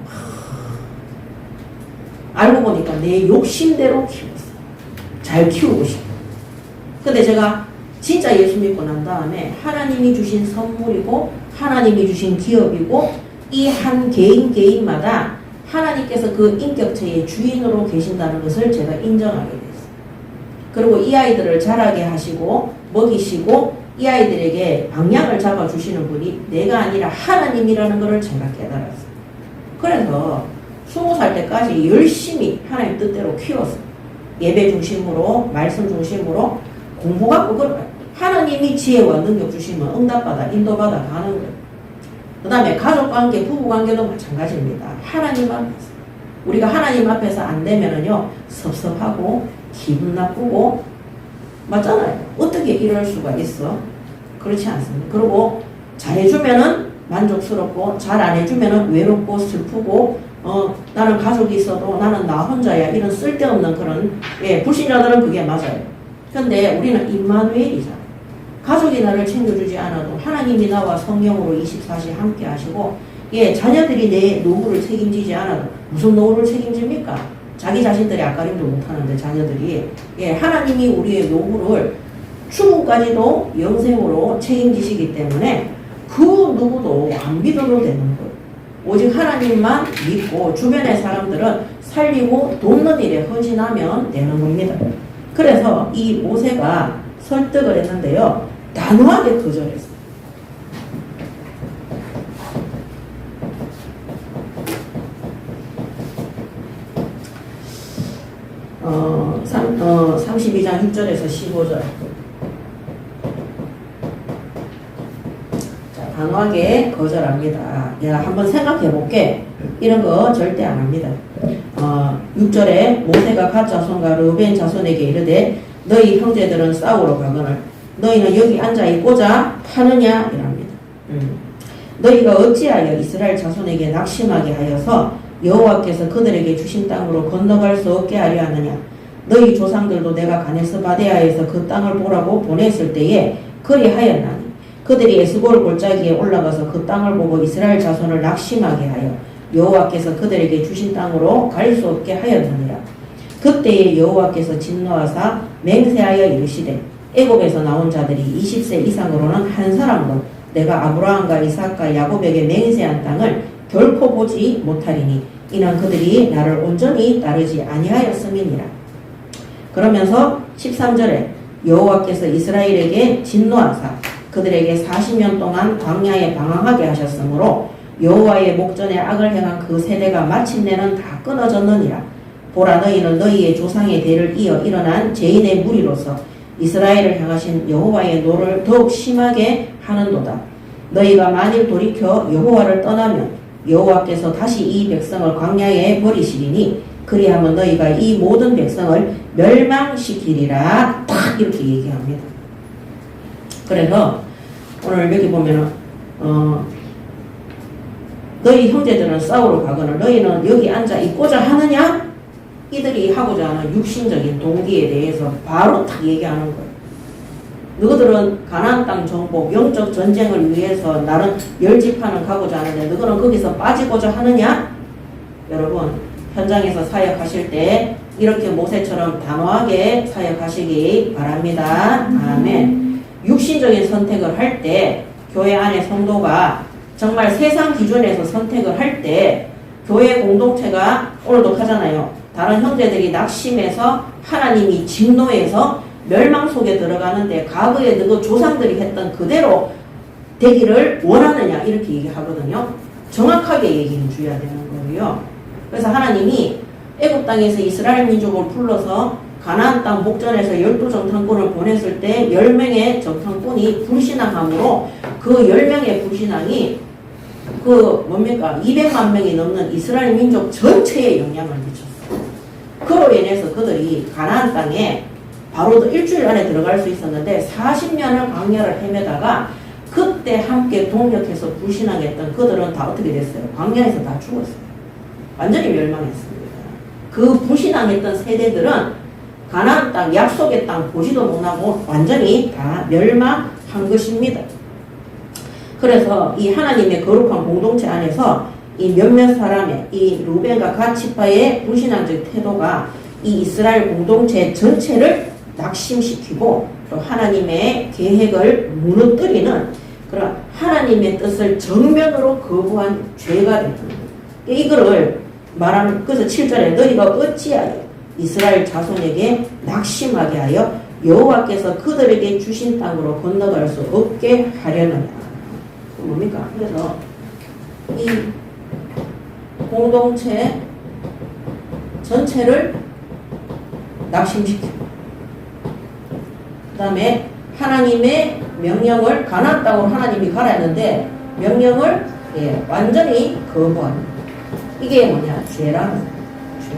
알고 보니까 내 욕심대로 키웠어요. 잘 키우고 싶어. 근데 제가 진짜 예수 믿고 난 다음에 하나님이 주신 선물이고 하나님이 주신 기업이고 이 한 개인마다 하나님께서 그 인격체의 주인으로 계신다는 것을 제가 인정하게 됐어요. 그리고 이 아이들을 자라게 하시고 먹이시고 이 아이들에게 방향을 잡아주시는 분이 내가 아니라 하나님이라는 것을 제가 깨달았어요. 그래서 20살 때까지 열심히 하나님 뜻대로 키웠어요. 예배 중심으로 말씀 중심으로 공부가 그걸 하나님이 지혜와 능력 주시면 응답받아 인도받아 가는 거예요. 그 다음에 가족관계 부부관계도 마찬가지입니다. 하나님 앞에서 우리가 하나님 앞에서 안 되면은요 섭섭하고 기분 나쁘고 맞잖아요. 어떻게 이럴 수가 있어? 그렇지 않습니다. 그리고 잘해주면은 만족스럽고 잘 안 해주면은 외롭고 슬프고 나는 가족이 있어도 나는 나 혼자야 이런 쓸데없는 그런 불신자들은 그게 맞아요. 근데 우리는 임마누엘이잖아요. 가족이 나를 챙겨주지 않아도 하나님이 나와 성령으로 24시 함께 하시고 자녀들이 내 노후를 책임지지 않아도 무슨 노후를 책임집니까? 자기 자신들이 앞가림도 못하는데 자녀들이 하나님이 우리의 노후를 죽음까지도 영생으로 책임지시기 때문에 그 누구도 안 믿어도 되는 거예요. 오직 하나님만 믿고 주변의 사람들은 살리고 돕는 일에 헌신하면 되는 겁니다. 그래서 이 모세가 설득을 했는데요. 단호하게 거절했어요. 어, 32장 6절에서 15절. 자, 단호하게 거절합니다. 내가 한번 생각해 볼게. 이런 거 절대 안 합니다. 6절에 모세가 갓 자손과 르우벤 자손에게 이르되 너희 형제들은 싸우러 가거늘 너희는 여기 앉아 있고자 하느냐 이랍니다. 너희가 어찌하여 이스라엘 자손에게 낙심하게 하여서 여호와께서 그들에게 주신 땅으로 건너갈 수 없게 하려 하느냐. 너희 조상들도 내가 가네스 바데아에서 그 땅을 보라고 보냈을 때에 그리하였나니 그들이 에스골 골짜기에 올라가서 그 땅을 보고 이스라엘 자손을 낙심하게 하여 여호와께서 그들에게 주신 땅으로 갈 수 없게 하였느니라. 그때에 여호와께서 진노하사 맹세하여 이르시되 애굽에서 나온 자들이 20세 이상으로는 한 사람도 내가 아브라함과 이삭과 야곱에게 맹세한 땅을 결코 보지 못하리니 이는 그들이 나를 온전히 따르지 아니하였음이니라. 그러면서 13절에 여호와께서 이스라엘에게 진노하사 그들에게 40년 동안 광야에 방황하게 하셨으므로 여호와의 목전에 악을 행한 그 세대가 마침내는 다 끊어졌느니라. 보라 너희는 너희의 조상의 대를 이어 일어난 죄인의 무리로서 이스라엘을 향하신 여호와의 노를 더욱 심하게 하는도다. 너희가 만일 돌이켜 여호와를 떠나면 여호와께서 다시 이 백성을 광야에 버리시리니 그리하면 너희가 이 모든 백성을 멸망시키리라. 딱 이렇게 얘기합니다. 그래서 오늘 여기 보면은 너희 형제들은 싸우러 가거늘 너희는 여기 앉아 있고자 하느냐? 이들이 하고자 하는 육신적인 동기에 대해서 바로 딱 얘기하는 거예요. 너희들은 가나안 땅 정복, 영적 전쟁을 위해서 나는 10지파는 가고자 하는데 너희는 거기서 빠지고자 하느냐? 여러분 현장에서 사역하실 때 이렇게 모세처럼 단호하게 사역하시기 바랍니다. 아멘. 육신적인 선택을 할 때 교회 안에 성도가 정말 세상 기준에서 선택을 할 때 교회 공동체가 오늘도 하잖아요. 다른 형제들이 낙심해서 하나님이 진노해서 멸망 속에 들어가는데 과거에 너희 조상들이 했던 그대로 되기를 원하느냐 이렇게 얘기하거든요. 정확하게 얘기해 줘야 되는 거예요. 그래서 하나님이 애굽 땅에서 이스라엘 민족을 불러서 가나안 땅 목전에서 12정탐꾼을 보냈을 때 10명의 정탐꾼이 불신앙함으로 그 10명의 불신앙이 그 뭡니까 200만 명이 넘는 이스라엘 민족 전체에 영향을 미쳤어요. 그로 인해서 그들이 가나안 땅에 바로 일주일 안에 들어갈 수 있었는데 40년을 광야를 헤매다가 그때 함께 동력해서 불신앙했던 그들은 다 어떻게 됐어요? 광야에서 다 죽었어요. 완전히 멸망했습니다. 그 불신앙했던 세대들은 가나안 땅, 약속의 땅 보지도 못하고 완전히 다 멸망한 것입니다. 그래서 이 하나님의 거룩한 공동체 안에서 이 몇몇 사람의 이 루벤과 갓 지파의 불신앙적 태도가 이 이스라엘 공동체 전체를 낙심시키고 또 하나님의 계획을 무너뜨리는 그런 하나님의 뜻을 정면으로 거부한 죄가 됩니다. 이거를 말하는 그래서 7절에 너희가 어찌하여 이스라엘 자손에게 낙심하게 하여 여호와께서 그들에게 주신 땅으로 건너갈 수 없게 하려느냐. 뭡니까? 그래서 이 공동체 전체를 낙심시키고 그 다음에 하나님의 명령을 가나안 땅으로 하나님이 가라 했는데 명령을 완전히 거부하는 이게 뭐냐? 죄라는 죄.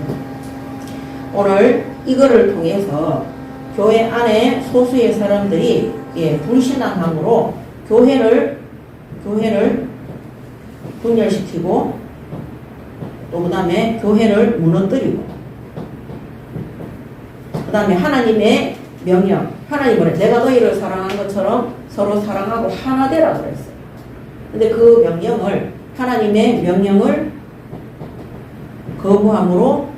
오늘 이거를 통해서 교회 안에 소수의 사람들이 불신앙함으로 교회를 분열시키고 또 그 다음에 교회를 무너뜨리고 그 다음에 하나님의 명령 하나님은 내가 너희를 사랑한 것처럼 서로 사랑하고 하나 되라 그랬어요. 근데 그 명령을 하나님의 명령을 거부함으로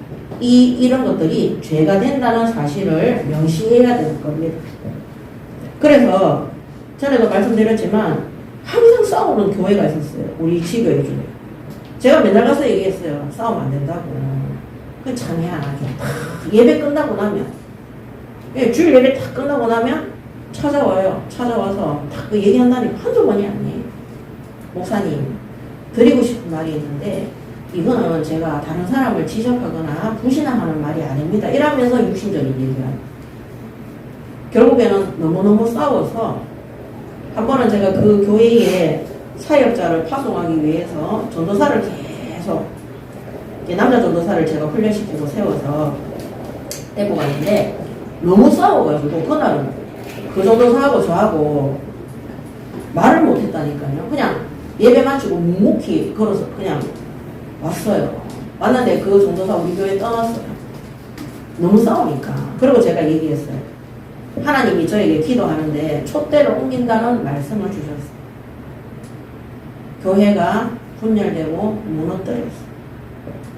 이런 것들이 죄가 된다는 사실을 명시해야 될 겁니다. 그래서 전에도 말씀드렸지만 항상 싸우는 교회가 있었어요. 우리 지교회 중에. 제가 맨날 가서 얘기했어요. 싸우면 안 된다고. 그 참 희한하게 예배 끝나고 나면 주일 예배 다 끝나고 나면 찾아와요. 찾아와서 딱 그 얘기한다니까 한두 번이 아니에요. 목사님 드리고 싶은 말이 있는데 이거는 제가 다른 사람을 지적하거나 부신하는 말이 아닙니다. 이러면서 육신적인 얘기를 결국에는 너무너무 싸워서 한 번은 제가 그 교회에 사역자를 파송하기 위해서 전도사를 계속 남자 전도사를 제가 훈련시키고 세워서 데리고 갔는데 너무 싸워가지고 그날은 그 전도사하고 저하고 말을 못했다니까요. 그냥 예배 마치고 묵묵히 걸어서 그냥 왔어요. 왔는데 그 전도사 우리 교회 떠났어요. 너무 싸우니까. 그리고 제가 얘기했어요. 하나님이 저에게 기도하는데 촛대를 옮긴다는 말씀을 주셨어요. 교회가 분열되고 무너뜨렸어요.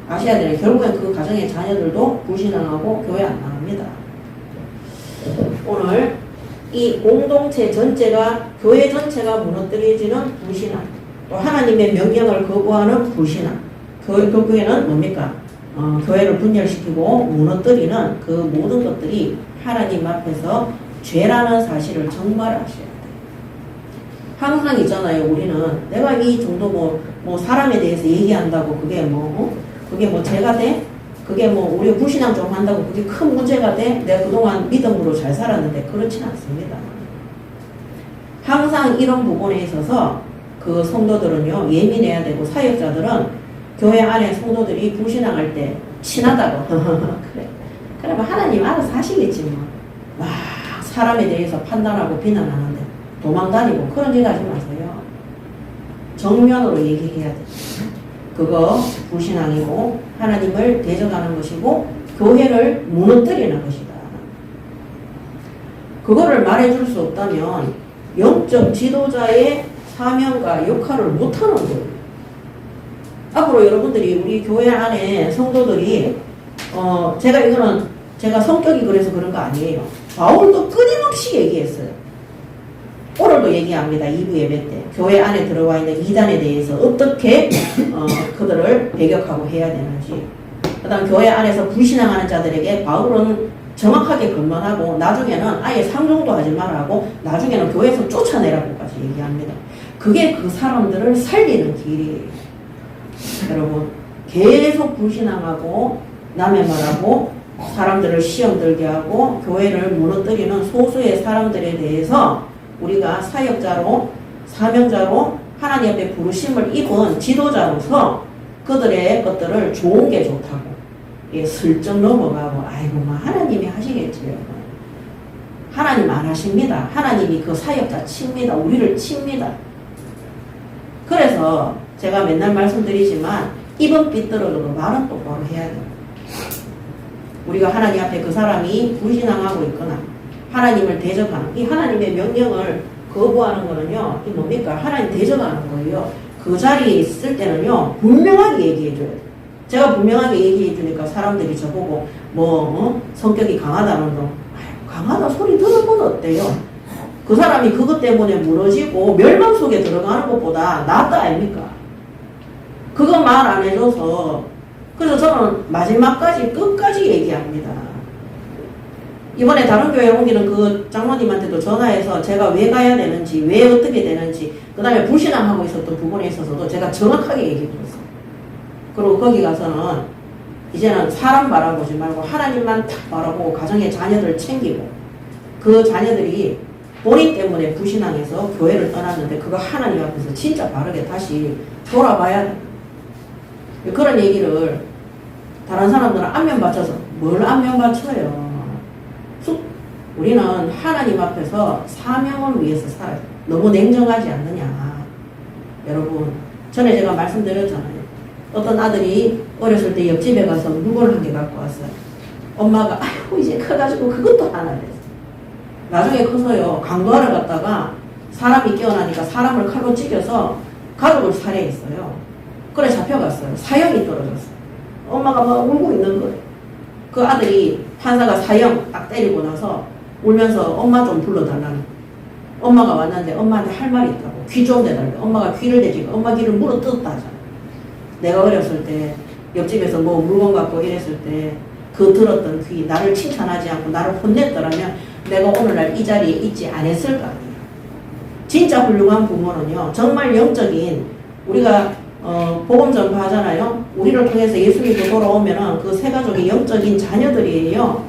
아셔야 돼요. 결국엔 그 가정의 자녀들도 불신앙하고 교회 안 나갑니다. 오늘 이 공동체 전체가 교회 전체가 무너뜨려지는 불신앙 또 하나님의 명령을 거부하는 불신앙 교회는 뭡니까? 교회를 분열시키고 무너뜨리는 그 모든 것들이 하나님 앞에서 죄라는 사실을 정말 아셔야 돼요. 항상 있잖아요. 우리는 내가 이 정도 뭐 사람에 대해서 얘기한다고 그게 뭐 죄가 돼? 그게 뭐 우리가 불신앙 좀 한다고 그게 큰 문제가 돼? 내가 그동안 믿음으로 잘 살았는데 그렇진 않습니다. 항상 이런 부분에 있어서 그 성도들은요 예민해야 되고 사역자들은 교회 안에 성도들이 불신앙할 때 친하다고 그래. 그러면 하나님 알아서 하시겠지 뭐. 막 사람에 대해서 판단하고 비난하는데 도망다니고 그런 일 하지 마세요. 정면으로 얘기해야 돼. 그거 불신앙이고 하나님을 대적하는 것이고 교회를 무너뜨리는 것이다. 그거를 말해줄 수 없다면 영적 지도자의 사명과 역할을 못하는 거예요. 앞으로 여러분들이 우리 교회 안에 성도들이 제가 성격이 그래서 그런 거 아니에요. 바울도 끊임없이 얘기했어요. 오늘도 얘기합니다. 2부 예배 때 교회 안에 들어와 있는 이단에 대해서 어떻게 그들을 배격하고 해야 되는지 그 다음 교회 안에서 불신앙하는 자들에게 바울은 정확하게 근면하고 나중에는 아예 상종도 하지 말라고 나중에는 교회에서 쫓아내라고까지 얘기합니다. 그게 그 사람들을 살리는 길이에요. 여러분 계속 불신앙하고 남의 말하고 사람들을 시험 들게 하고 교회를 무너뜨리는 소수의 사람들에 대해서 우리가 사역자로 사명자로 하나님 앞에 부르심을 입은 지도자로서 그들의 것들을 좋은 게 좋다고 슬쩍 넘어가고 아이고 하나님이 하시겠지요. 하나님 안 하십니다. 하나님이 그 사역자 칩니다. 우리를 칩니다. 그래서 제가 맨날 말씀드리지만 입은 삐뚤어져도 말은 똑바로 해야 돼요. 우리가 하나님 앞에 그 사람이 불신앙하고 있거나 하나님을 대적하는 이 하나님의 명령을 거부하는 거는요. 이 뭡니까? 하나님 대적하는 거예요. 그 자리에 있을 때는요. 분명하게 얘기해줘야 돼요. 제가 분명하게 얘기해주니까 사람들이 저보고 성격이 강하다는 거 강하다 소리 들어보면 어때요? 그 사람이 그것 때문에 무너지고 멸망 속에 들어가는 것보다 낫다 아닙니까? 그거 말 안 해줘서 그래서 저는 마지막까지 끝까지 얘기합니다. 이번에 다른 교회 옮기는 그 장로님한테도 전화해서 제가 왜 가야 되는지 왜 어떻게 되는지 그 다음에 불신앙하고 있었던 부분에 있어서도 제가 정확하게 얘기해줬어요. 그리고 거기 가서는 이제는 사람 바라보지 말고 하나님만 탁 바라보고 가정의 자녀들 챙기고 그 자녀들이 본인 때문에 불신앙해서 교회를 떠났는데 그거 하나님 앞에서 진짜 바르게 다시 돌아봐야 돼. 그런 얘기를 다른 사람들은 안면 받쳐서 뭘 안면 받쳐요. 우리는 하나님 앞에서 사명을 위해서 살아요. 너무 냉정하지 않느냐. 여러분 전에 제가 말씀드렸잖아요. 어떤 아들이 어렸을 때 옆집에 가서 물건을 한 개 갖고 왔어요. 엄마가 아이고 이제 커가지고 그것도 하나 그랬어요. 나중에 커서요. 강도하러 갔다가 사람이 깨어나니까 사람을 칼로 찌겨서 가족을 살해했어요. 그래 잡혀갔어요. 사형이 떨어졌어요. 엄마가 막 울고 있는 거예요. 그 아들이 판사가 사형 딱 때리고 나서 울면서 엄마 좀 불러달라는. 엄마가 왔는데 엄마한테 할 말이 있다고. 귀 좀 대달래. 엄마가 귀를 대지고 엄마 귀를 물어 뜯었다 하잖아. 내가 어렸을 때 옆집에서 뭐 물건 갖고 이랬을 때 그 들었던 귀 나를 칭찬하지 않고 나를 혼냈더라면 내가 오늘날 이 자리에 있지 않았을 거 아니에요. 진짜 훌륭한 부모는요. 정말 영적인 우리가 복음 전파하잖아요. 우리를 통해서 예수님도 돌아오면은 그 세 가족이 영적인 자녀들이에요.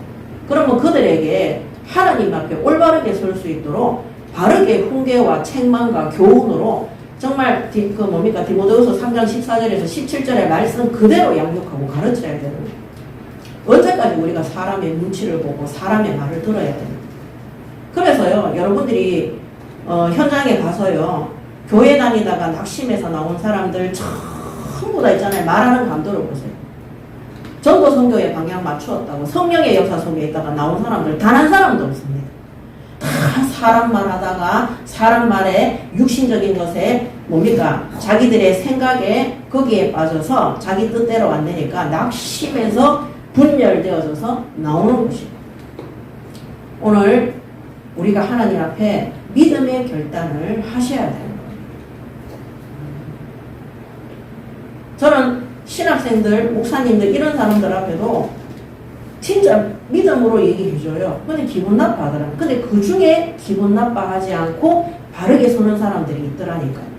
그러면 그들에게 하나님 앞에 올바르게 설 수 있도록 바르게 훈계와 책망과 교훈으로 정말 디모데후서 3장 14절에서 17절의 말씀 그대로 양육하고 가르쳐야 되는 거예요. 언제까지 우리가 사람의 눈치를 보고 사람의 말을 들어야 되는 그래서요. 여러분들이 현장에 가서요. 교회 다니다가 낙심해서 나온 사람들 전부 다 있잖아요. 말하는 감도를 보세요. 전도 선교의 방향 맞추었다고 성령의 역사 속에 있다가 나온 사람들 단 한 사람도 없습니다. 다 사람 말하다가 사람 말에 육신적인 것에 자기들의 생각에 거기에 빠져서 자기 뜻대로 안 되니까 낙심해서 분열되어져서 나오는 것이고 오늘 우리가 하나님 앞에 믿음의 결단을 하셔야 되는 거예요. 저는 신학생들, 목사님들 이런 사람들 앞에도 진짜 믿음으로 얘기해줘요. 근데 기분 나빠하더라. 근데 그 중에 기분 나빠하지 않고 바르게 서는 사람들이 있더라니까요.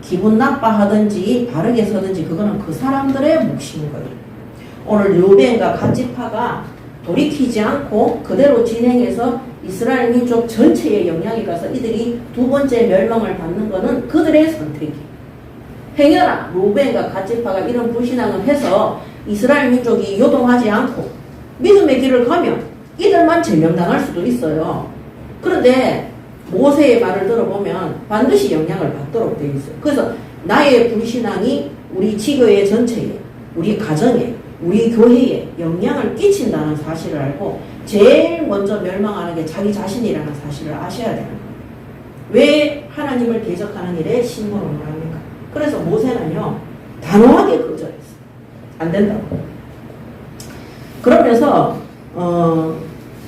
기분 나빠하든지 바르게 서든지 그거는 그 사람들의 몫인 거예요. 오늘 르우벤과 갓지파가 돌이키지 않고 그대로 진행해서 이스라엘 민족 전체에 영향이 가서 이들이 두 번째 멸망을 받는 것은 그들의 선택이에요. 행여나 르우벤과 갓지파가 이런 불신앙을 해서 이스라엘 민족이 요동하지 않고 믿음의 길을 가면 이들만 제명당할 수도 있어요. 그런데 모세의 말을 들어보면 반드시 영향을 받도록 되어 있어요. 그래서 나의 불신앙이 우리 지교회 전체에, 우리 가정에, 우리 교회에 영향을 끼친다는 사실을 알고 제일 먼저 멸망하는 게 자기 자신이라는 사실을 아셔야 되는 거예요. 왜 하나님을 대적하는 일에 신문을 합니까? 그래서 모세는요 단호하게 거절했어요. 안 된다고. 그러면서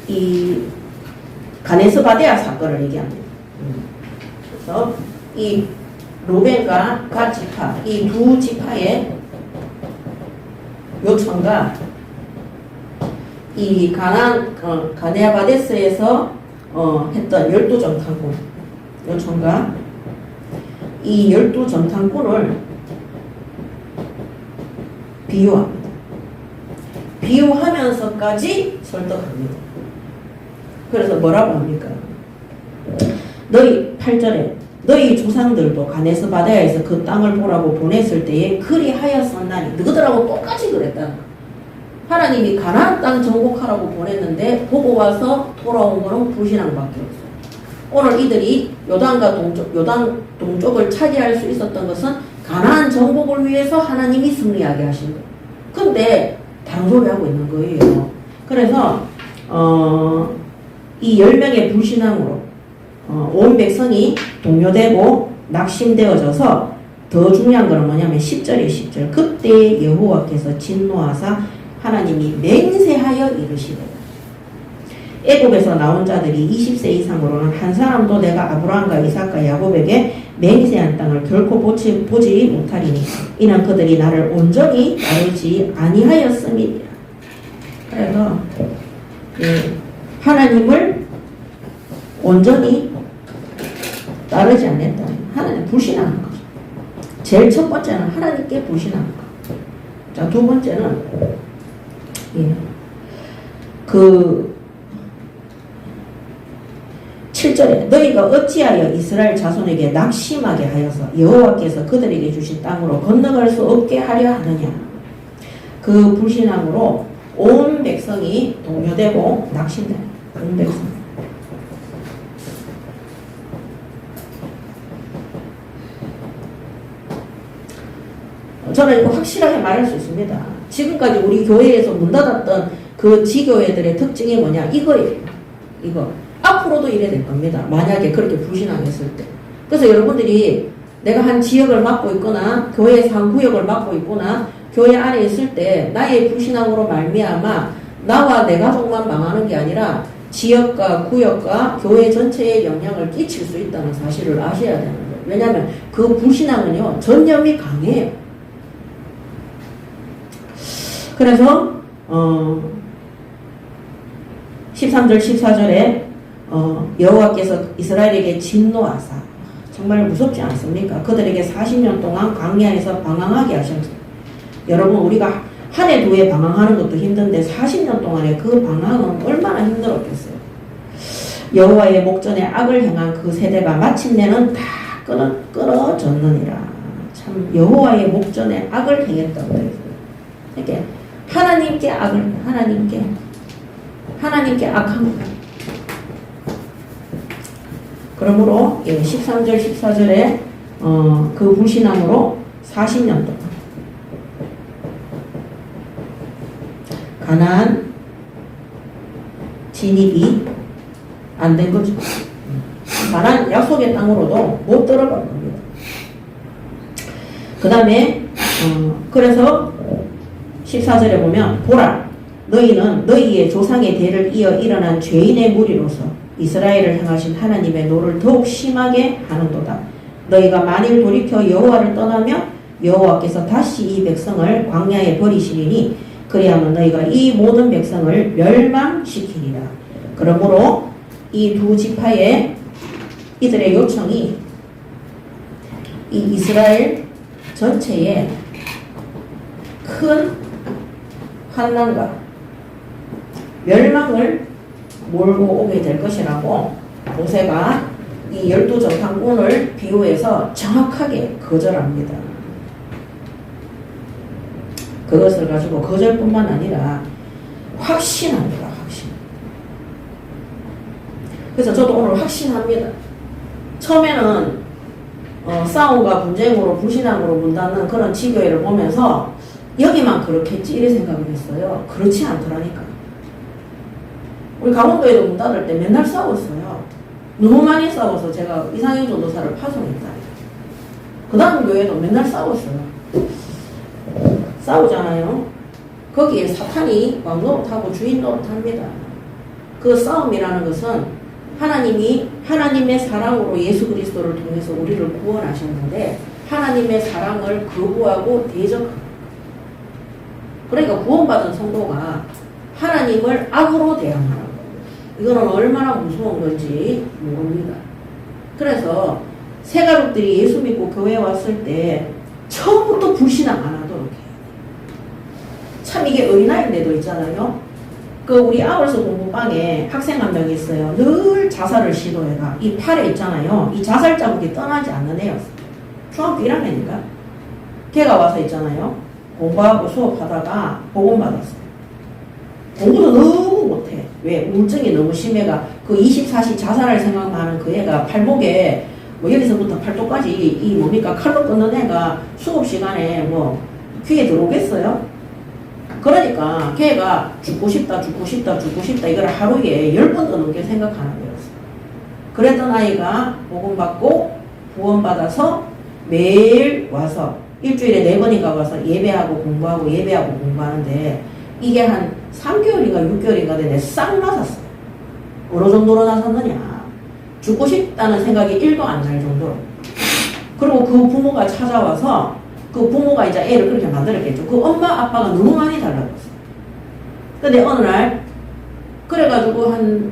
이 가네스 바데아 사건을 얘기합니다. 그래서 이 르우벤과 갓 지파, 이 두 지파의 요청과 이 가네아 바데스에서 했던 12정탐꾼 요청과 이 12정탐꾼을 비유합니다. 비유하면서까지 설득합니다. 그래서 뭐라고 합니까? 너희 8절에 너희 조상들도 가네스 바데아에서 그 땅을 보라고 보냈을 때에 그리하였었나니 너희들하고 똑같이 그랬다는 거예요. 하나님이 가나안 땅 정복하라고 보냈는데 보고 와서 돌아온 거는 불신앙밖에 없어요. 오늘 이들이 요단 동쪽을 차지할 수 있었던 것은 가나안 정복을 위해서 하나님이 승리하게 하신 거예요. 근데 다른 소리 하고 있는 거예요. 그래서 이 10명의 불신앙으로 온 백성이 동요되고 낙심되어져서 더 중요한 건 뭐냐면 10절이에요. 10절. 그때 여호와께서 진노하사 하나님이 맹세하여 이르시되 애굽에서 나온 자들이 20세 이상으로는 한 사람도 내가 아브라함과 이삭과 야곱에게 맹세한 땅을 결코 보지 못하리니 이는 그들이 나를 온전히 따르지 아니하였음이니라. 그래서 하나님을 온전히 따르지 않았다. 하나님 불신하는 거죠. 제일 첫 번째는 하나님께 불신하는 거. 자, 두 번째는 그 7절에 너희가 어찌하여 이스라엘 자손에게 낙심하게 하여서 여호와께서 그들에게 주신 땅으로 건너갈 수 없게 하려 하느냐. 그 불신앙으로 온 백성이 동요되고 낙심되는 온 백성. 저는 이거 확실하게 말할 수 있습니다. 지금까지 우리 교회에서 문 닫았던 그 지교회들의 특징이 뭐냐? 이거예요. 이거. 앞으로도 이래 될 겁니다. 만약에 그렇게 불신앙했을 때. 그래서 여러분들이 내가 한 지역을 맡고 있거나 교회에서 한 구역을 맡고 있거나 교회 안에 있을 때 나의 불신앙으로 말미암아 나와 내 가족만 망하는 게 아니라 지역과 구역과 교회 전체에 영향을 끼칠 수 있다는 사실을 아셔야 되는 거예요. 왜냐하면 그 불신앙은요. 전념이 강해요. 그래서 13절 14절에 여호와께서 이스라엘에게 진노하사 정말 무섭지 않습니까? 그들에게 40년 동안 광야에서 방황하게 하셨어요. 여러분 우리가 한 해 두 해 방황하는 것도 힘든데 40년 동안의 그 방황은 얼마나 힘들었겠어요. 여호와의 목전에 악을 행한 그 세대가 마침내는 다 끊어졌느니라. 참 여호와의 목전에 악을 행했다고 해요. 이렇게 하나님께 악을 하나님께 악합니다. 그러므로 13절 14절에 그 불신앙으로 40년 동안 가나안 진입이 안 된 거죠. 가나안 약속의 땅으로도 못 들어갈 겁니다. 그 다음에 그래서 14절에 보면 보라 너희는 너희의 조상의 대를 이어 일어난 죄인의 무리로서 이스라엘을 향하신 하나님의 노를 더욱 심하게 하는도다. 너희가 만일 돌이켜 여호와를 떠나면 여호와께서 다시 이 백성을 광야에 버리시리니 그리하면 너희가 이 모든 백성을 멸망시키리라. 그러므로 이 두 지파의 이들의 요청이 이 이스라엘 전체에 큰 환난과 멸망을 몰고 오게 될 것이라고 모세가 이 12전당꾼을 비유해서 정확하게 거절합니다. 그것을 가지고 거절뿐만 아니라 확신합니다. 확신. 그래서 저도 오늘 확신합니다. 처음에는 싸움과 분쟁으로 불신앙으로 문 닫는 그런 지교회를 보면서 여기만 그렇겠지 이래 생각을 했어요. 그렇지 않더라니까. 우리 강원도에도 문 닫을 때 맨날 싸웠어요. 너무 많이 싸워서 제가 이상형 전도사를 파송했다. 그 다음 교회도 맨날 싸웠어요. 싸우잖아요. 거기에 사탄이 왕노릇하고 주인 노릇합니다. 그 싸움이라는 것은 하나님이 하나님의 사랑으로 예수 그리스도를 통해서 우리를 구원하셨는데 하나님의 사랑을 거부하고 대적합니다. 그러니까 구원받은 성도가 하나님을 악으로 대항하는 거예요. 이거는 얼마나 무서운 건지 모릅니다. 그래서 새가족들이 예수 믿고 교회에 왔을 때 처음부터 불신앙 안 하도록 해요. 참 지금 이게 어린아이인데도 있잖아요. 그 우리 아울스 공부방에 학생 한 명 있어요. 늘 자살을 시도해가. 이 팔에 있잖아요. 이 자살 자국이 떠나지 않는 애였어. 중학교 1학년인가? 걔가 와서 있잖아요. 공부하고 수업하다가 보건 받았어요. 공부도 너무 못해. 왜? 우울증이 너무 심해가 그 24시 자살할 생각만 하는 그 애가 팔목에 뭐 여기서부터 팔뚝까지 이 뭡니까 칼로 끊는 애가 수업 시간에 뭐 귀에 들어오겠어요? 그러니까 걔가 죽고 싶다 이걸 하루에 10번도 넘게 생각하는 거였어. 그랬던 아이가 복음받고 구원받아서 매일 와서 일주일에 4번인가 와서 예배하고 공부하는데 이게 한 3개월인가 6개월인가 되네 싹 나섰어. 어느 정도로 나섰느냐. 죽고 싶다는 생각이 1도 안 날 정도로. 그리고 그 부모가 찾아와서 그 부모가 이제 애를 그렇게 만들었겠죠. 그 엄마 아빠가 너무 많이 달라졌어. 근데 어느 날 그래가지고 한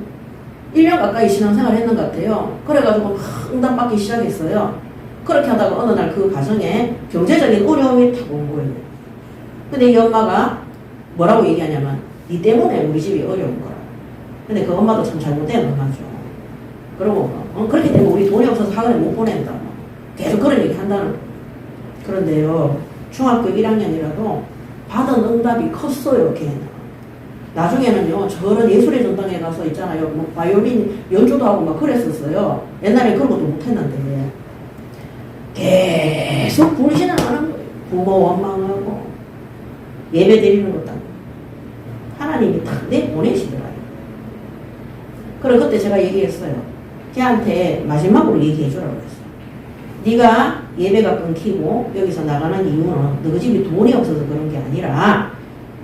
1년 가까이 신앙생활 했는 것 같아요. 그래가지고 막 응답받기 시작했어요. 그렇게 하다가 어느 날 그 가정에 경제적인 어려움이 탁 온 거예요. 근데 이 엄마가 뭐라고 얘기하냐면 니 때문에 우리 집이 어려운 거라. 근데 그 엄마도 참 잘못된 엄마죠. 그러고 그렇게 되면 우리 돈이 없어서 학원에 못 보낸다. 계속 그런 얘기 한다는 거예요. 그런데요, 중학교 1학년이라도 받은 응답이 컸어요, 걔는. 나중에는요, 저런 예술의 전당에 가서 있잖아요. 뭐 바이올린 연주도 하고 막 그랬었어요. 옛날에 그런 것도 못했는데. 계속 불신앙하는 거예요. 부모 원망하고, 예배 드리는 것도 아니고. 하나님이 딱 내보내시더라고요. 그래, 그때 제가 얘기했어요. 걔한테 마지막으로 얘기해주라고 했어요. 네가 예배가 끊기고 여기서 나가는 이유는 너 집이 돈이 없어서 그런 게 아니라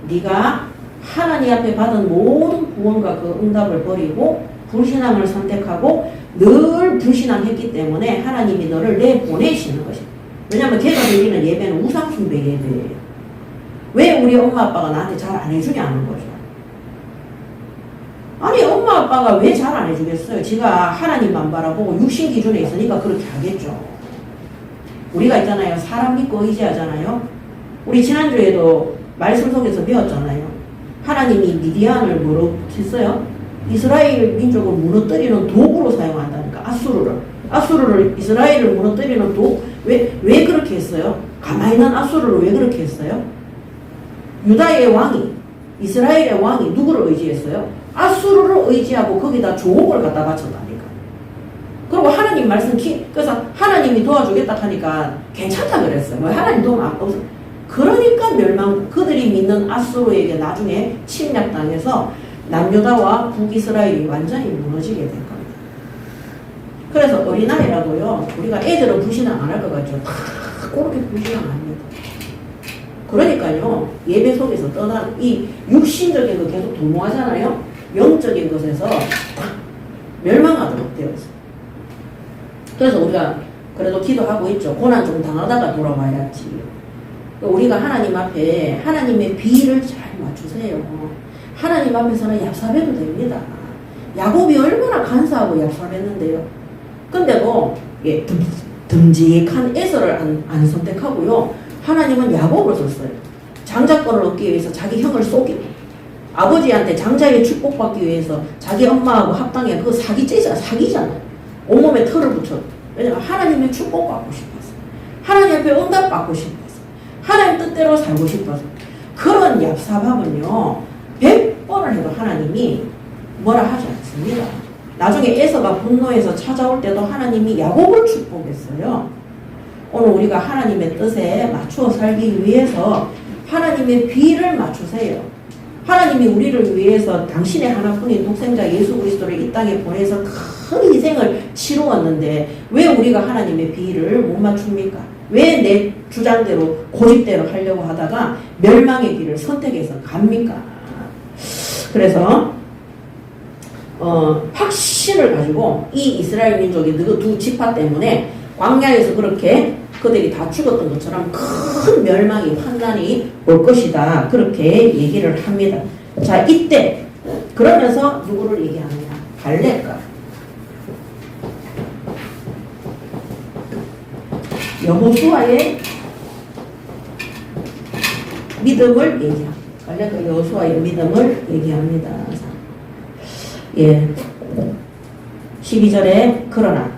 네가 하나님 앞에 받은 모든 구원과 그 응답을 버리고 불신앙을 선택하고 늘 불신앙했기 때문에 하나님이 너를 내보내시는 것이야. 왜냐하면 걔가 드리는 예배는 우상숭배 예배예요. 왜 우리 엄마 아빠가 나한테 잘 안 해주냐는 거죠. 아니 엄마 아빠가 왜 잘 안 해주겠어요. 지가 하나님만 바라보고 육신 기준에 있으니까 그렇게 하겠죠. 우리가 있잖아요. 사람 믿고 의지하잖아요. 우리 지난주에도 말씀 속에서 배웠잖아요. 하나님이 미디안을 뭐로 했어요? 이스라엘 민족을 무너뜨리는 도구로 사용한다니까. 아수르를 이스라엘을 무너뜨리는 도구. 왜 그렇게 했어요? 가만히 있는 아수르를 왜 그렇게 했어요? 유다의 왕이 이스라엘의 왕이 누구를 의지했어요? 아수르를 의지하고 거기다 조옥을 갖다 바쳤다니까. 그리고 하나님 말씀 그래서 하나님이 도와주겠다 하니까 괜찮다 그랬어요. 뭐 하나님 도움 없어. 그러니까 그들이 믿는 아수르에게 나중에 침략당해서 남유다와 북이스라엘이 완전히 무너지게 된 겁니다. 그래서 어린아이라도요, 우리가 애들은 불신앙 안 할 것 같죠. 다 그렇게 불신앙 안 합니다. 그러니까요, 예배 속에서 떠난 이 육신적인 거 계속 도모하잖아요. 영적인 것에서 딱 멸망하도록 되어 있어요. 그래서 우리가 그래도 기도하고 있죠. 고난 좀 당하다가 돌아와야지. 우리가 하나님 앞에 하나님의 비를 잘 맞추세요. 하나님 앞에서는 얍삽해도 됩니다. 야곱이 얼마나 간사하고 얍삽했는데요. 근데도 예, 듬직한 에서를 안 선택하고요. 하나님은 야곱을 썼어요. 장자권을 얻기 위해서 자기 형을 쏘기로. 아버지한테 장자의 축복받기 위해서 자기 엄마하고 합당해. 그거 사기잖아요. 온몸에 털을 붙여. 왜냐면 하나님의 축복받고 싶어서. 하나님 앞에 응답받고 싶어서. 하나님 뜻대로 살고 싶어서. 그런 얍삽함은요. 100번을 해도 하나님이 뭐라 하지 않습니다. 나중에 에서가 분노해서 찾아올 때도 하나님이 야곱을 축복했어요. 오늘 우리가 하나님의 뜻에 맞추어 살기 위해서 하나님의 비를 맞추세요. 하나님이 우리를 위해서 당신의 하나뿐인 독생자 예수 그리스도를 이 땅에 보내서 큰 희생을 치루었는데 왜 우리가 하나님의 비를 못 맞춥니까? 왜 내 주장대로 고집대로 하려고 하다가 멸망의 길을 선택해서 갑니까? 그래서 확신을 가지고 이 이스라엘 민족이 그 두 지파 때문에 광야에서 그렇게 그들이 다 죽었던 것처럼 큰 멸망이 환난이 올 것이다. 그렇게 얘기를 합니다. 자, 이때 그러면서 누구를 얘기하느냐? 갈렙과 여호수아의 믿음을 얘기합니다. 갈렙과 여호수아의 믿음을 얘기합니다. 예. 12절에 그러나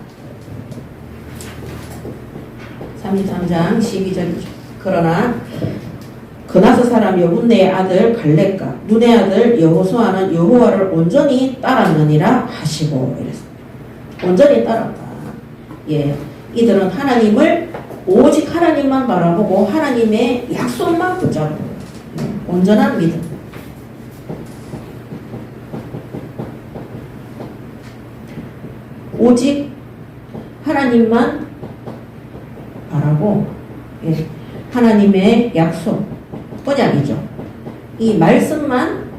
33장 12절이죠. 그러나 그나스 사람 여분네의 아들 갈렙과 눈의 아들 여호수아는 여호와를 온전히 따랐느니라 하시고 이랬습니다. 온전히 따랐다. 예, 이들은 하나님을 오직 하나님만 바라보고 하나님의 약속만 붙잡고 온전한 믿음. 오직 하나님만 바라고 예, 하나님의 약속 언약이죠. 이 말씀만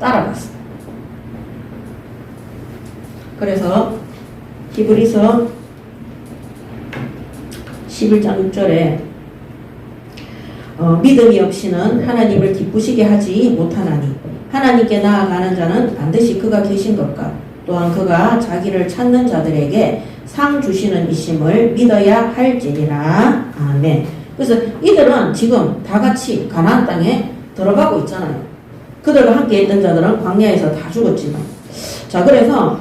따라갔어요. 그래서 히브리서 11장 6절에 믿음이 없이는 하나님을 기쁘시게 하지 못하나니 하나님께 나아가는 자는 반드시 그가 계신 것과 또한 그가 자기를 찾는 자들에게 상 주시는 이심을 믿어야 할지니라. 아멘. 그래서 이들은 지금 다 같이 가나안 땅에 들어가고 있잖아요. 그들과 함께 있던 자들은 광야에서 다 죽었지만, 자 그래서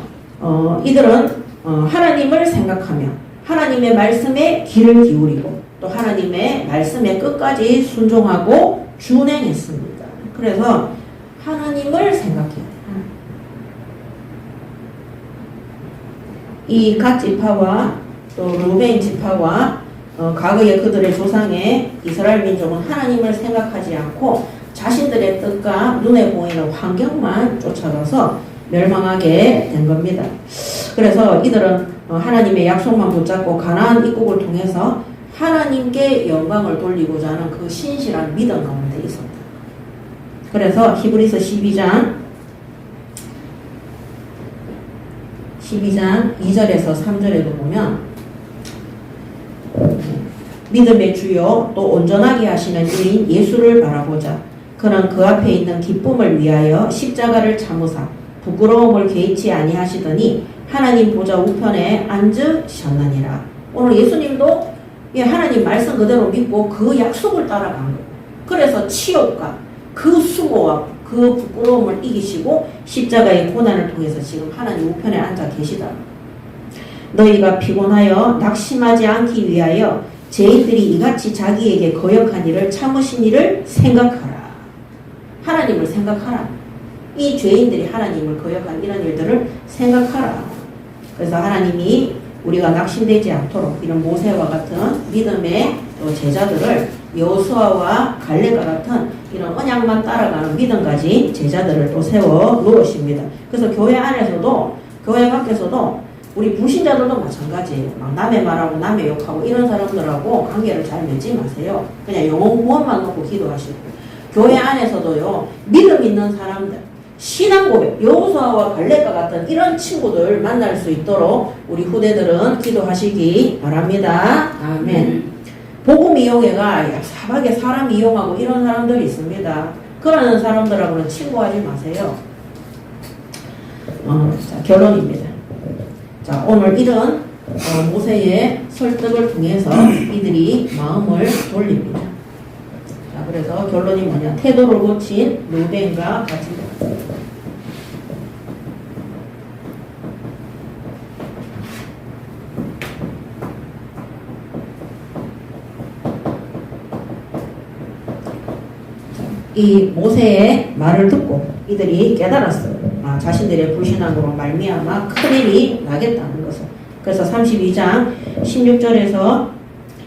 이들은 하나님을 생각하며 하나님의 말씀에 귀를 기울이고 또 하나님의 말씀에 끝까지 순종하고 준행했습니다. 그래서 하나님을 생각해야 돼요. 이 갓 지파와 또 루벤 지파와 과거의 그들의 조상의 이스라엘 민족은 하나님을 생각하지 않고 자신들의 뜻과 눈에 보이는 환경만 쫓아가서 멸망하게 된 겁니다. 그래서 이들은 하나님의 약속만 붙잡고 가나안 입국을 통해서 하나님께 영광을 돌리고자 하는 그 신실한 믿음 가운데 있었다. 그래서 히브리서 12장 2절에서 3절에도 보면 믿음의 주요 또 온전하게 하시는 이인 예수를 바라보자. 그는 그 앞에 있는 기쁨을 위하여 십자가를 참으사 부끄러움을 개의치 아니하시더니 하나님 보좌 우편에 앉으셨느니라. 오늘 예수님도 하나님 말씀 그대로 믿고 그 약속을 따라간 거예요. 그래서 치욕과 그 수고와 그 부끄러움을 이기시고 십자가의 고난을 통해서 지금 하나님 우편에 앉아 계시다. 너희가 피곤하여 낙심하지 않기 위하여 죄인들이 이같이 자기에게 거역한 일을 참으신 일을 생각하라. 하나님을 생각하라. 이 죄인들이 하나님을 거역한 이런 일들을 생각하라. 그래서 하나님이 우리가 낙심되지 않도록 이런 모세와 같은 믿음의 제자들을 여호수아와 갈렙과 같은 이런 언약만 따라가는 믿음 가진 제자들을 또 세워 놓으십니다. 그래서 교회 안에서도 교회 밖에서도 우리 불신자들도 마찬가지예요. 막 남의 말하고 남의 욕하고 이런 사람들하고 관계를 잘 맺지 마세요. 그냥 영혼 구원만 놓고 기도하시고 교회 안에서도요 믿음 있는 사람들 신앙 고백, 여호수아와 갈렙과 같은 이런 친구들 만날 수 있도록 우리 후대들은 기도하시기 바랍니다. 아멘. 복음 이용회가 사박에 사람 이용하고 이런 사람들이 있습니다. 그러는 사람들하고는 친구하지 마세요. 자, 결론입니다. 자, 오늘 이런 모세의 설득을 통해서 이들이 마음을 돌립니다. 자, 그래서 결론이 뭐냐? 태도를 고친 루벤과 가드다. 이 모세의 말을 듣고 이들이 깨달았어요. 자신들의 불신앙으로 말미암아 큰일이 나겠다는 것을. 그래서 32장 16절에서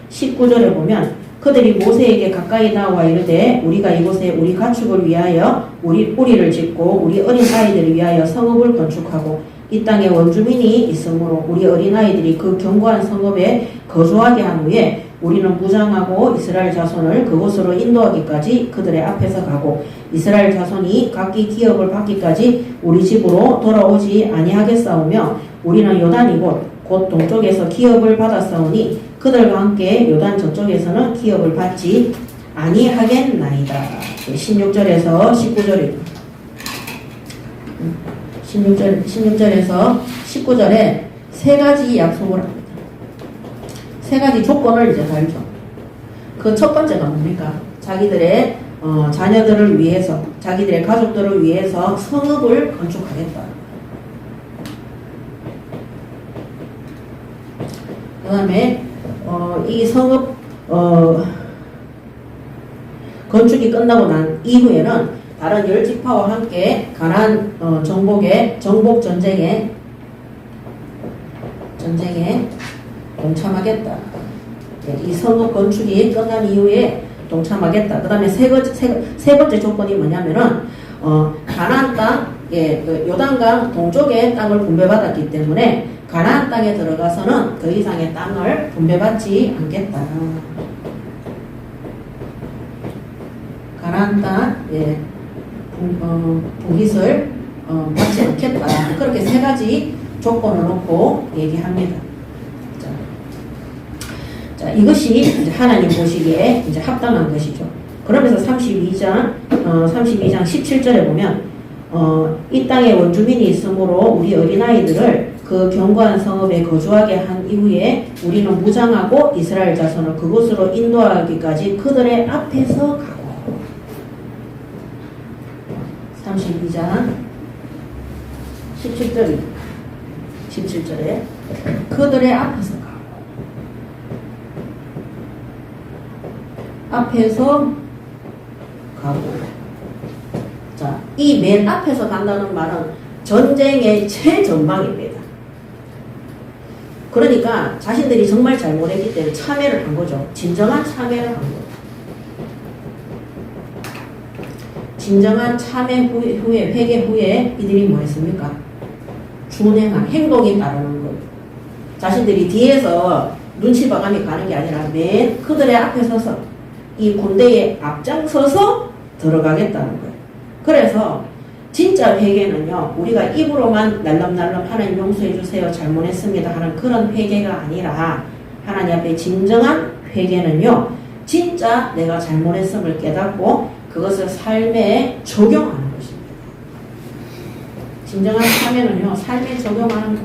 19절에 보면 그들이 모세에게 가까이 나와 이르되 우리가 이곳에 우리 가축을 위하여 우리를 짓고 우리 어린 아이들을 위하여 성읍을 건축하고 이 땅에 원주민이 있으므로 우리 어린 아이들이 그 견고한 성읍에 거주하게 한 후에 우리는 무장하고 이스라엘 자손을 그곳으로 인도하기까지 그들의 앞에서 가고 이스라엘 자손이 각기 기업을 받기까지 우리 집으로 돌아오지 아니하겠사오며 우리는 요단 이곳 곧 동쪽에서 기업을 받았사오니 그들과 함께 요단 저쪽에서는 기업을 받지 아니하겠나이다. 16절에서 19절입니다. 16절에서 19절에 세 가지 약속을 합니다. 세 가지 조건을 이제 달죠. 그 첫 번째가 뭡니까? 자기들의 자녀들을 위해서, 자기들의 가족들을 위해서 성읍을 건축하겠다. 그 다음에 이 성읍 건축이 끝나고 난 이후에는 다른 10지파와 함께 가나안 정복 전쟁에 동참하겠다. 이 성읍 건축이 끝난 이후에 동참하겠다. 그 다음에 세 번째 조건이 뭐냐면은 가나안 땅, 그 요단강 동쪽의 땅을 분배받았기 때문에 가나안 땅에 들어가서는 더 이상의 땅을 분배받지 않겠다. 가나안 땅 북잇을 받지 않겠다. 그렇게 세 가지 조건을 놓고 얘기합니다. 자, 이것이 이제 하나님 보시기에 이제 합당한 것이죠. 그러면서 32장 17절에 보면 이 땅에 원주민이 있으므로 우리 어린아이들을 그 견고한 성읍에 거주하게 한 이후에 우리는 무장하고 이스라엘 자손을 그곳으로 인도하기까지 그들의 앞에서 가고. 32장 17절에 그들의 앞에서 가고. 앞에서 가고. 자, 이 맨 앞에서 간다는 말은 전쟁의 최전방입니다. 그러니까 자신들이 정말 잘못했기 때문에 참회를 한 거죠. 진정한 참회를 한 거죠. 진정한 참회 후에, 회개 후에 이들이 뭐 했습니까? 준행한 행동이 따르는 거예요. 자신들이 뒤에서 눈치 봐가며 가는 게 아니라 맨 그들의 앞에 서서 이 군대에 앞장서서 들어가겠다는 거예요. 그래서 진짜 회개는요, 우리가 입으로만 날름날름 하나님 용서해 주세요, 잘못했습니다 하는 그런 회개가 아니라 하나님 앞에 진정한 회개는요, 진짜 내가 잘못했음을 깨닫고 그것을 삶에 적용하는 것입니다. 진정한 참회는요, 삶에 적용하는 것.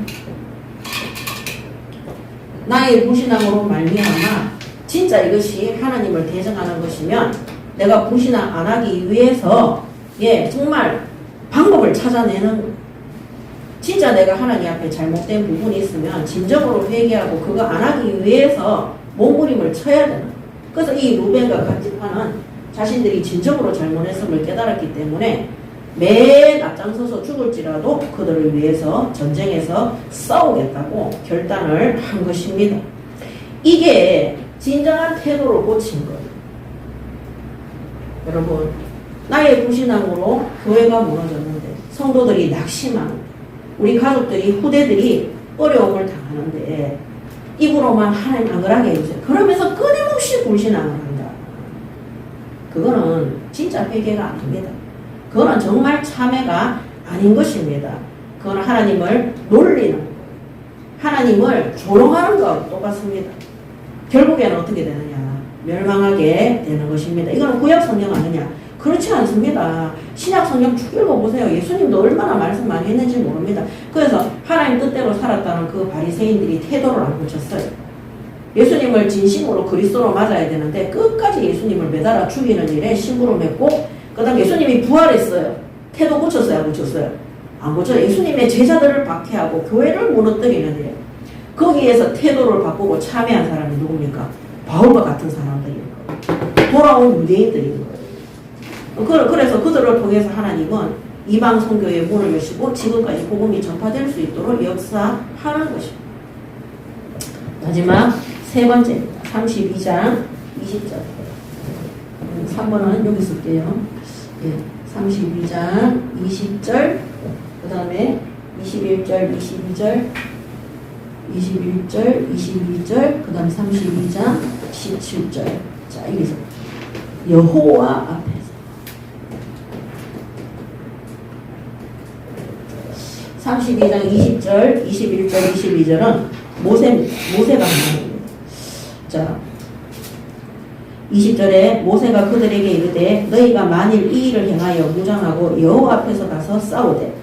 나의 불신앙으로 말미암아 진짜 이것이 하나님을 대적하는 것이면 내가 불신앙 안 하기 위해서 정말 방법을 찾아내는, 진짜 내가 하나님 앞에 잘못된 부분이 있으면 진정으로 회개하고 그거 안 하기 위해서 몸부림을 쳐야 되는. 그래서 이 루벤과 갓지파는 자신들이 진정으로 잘못했음을 깨달았기 때문에 맨 앞장서서 죽을지라도 그들을 위해서 전쟁에서 싸우겠다고 결단을 한 것입니다. 이게 진정한 태도를 고친 거예요. 여러분, 나의 불신앙으로 교회가 무너졌는데, 성도들이 낙심하는데, 우리 가족들이, 후대들이 어려움을 당하는데 입으로만 하나님 안 그러게 해주세요. 그러면서 끊임없이 불신앙을 한다. 그거는 진짜 회개가 안 됩니다. 그거는 정말 참회가 아닌 것입니다. 그거는 하나님을 놀리는, 하나님을 조롱하는 것과 똑같습니다. 결국에는 어떻게 되느냐? 멸망하게 되는 것입니다. 이거는 구약 성경 아니냐? 그렇지 않습니다. 신약 성경 쭉 읽어보세요. 예수님도 얼마나 말씀 많이 했는지 모릅니다. 그래서 하나님 뜻대로 살았다는 그 바리새인들이 태도를 안 고쳤어요. 예수님을 진심으로 그리스도로 맞아야 되는데 끝까지 예수님을 매달아 죽이는 일에 심부름했고, 그 다음 예수님이 부활했어요. 태도 고쳤어요? 안 고쳤어요? 안 고쳐요. 예수님의 제자들을 박해하고 교회를 무너뜨리는 일. 거기에서 태도를 바꾸고 참여한 사람이 누굽니까? 바울과 같은 사람들인 거예요. 돌아온 유대인들인 거예요. 그래서 그들을 통해서 하나님은 이방 선교의 문을 여시고 지금까지 복음이 전파될 수 있도록 역사하는 것입니다. 마지막 세 번째입니다. 32장 20절. 3번은 여기 쓸게요. 32장 20절, 그 다음에 21절, 22절, 21절, 22절, 그 다음 32장 17절. 자, 여기서 여호와 앞에서 32장 20절, 21절, 22절은 모세가 한 말입니다. 자, 20절에 모세가 그들에게 이르되 너희가 만일 이 일을 행하여 무장하고 여호와 앞에서 가서 싸우되,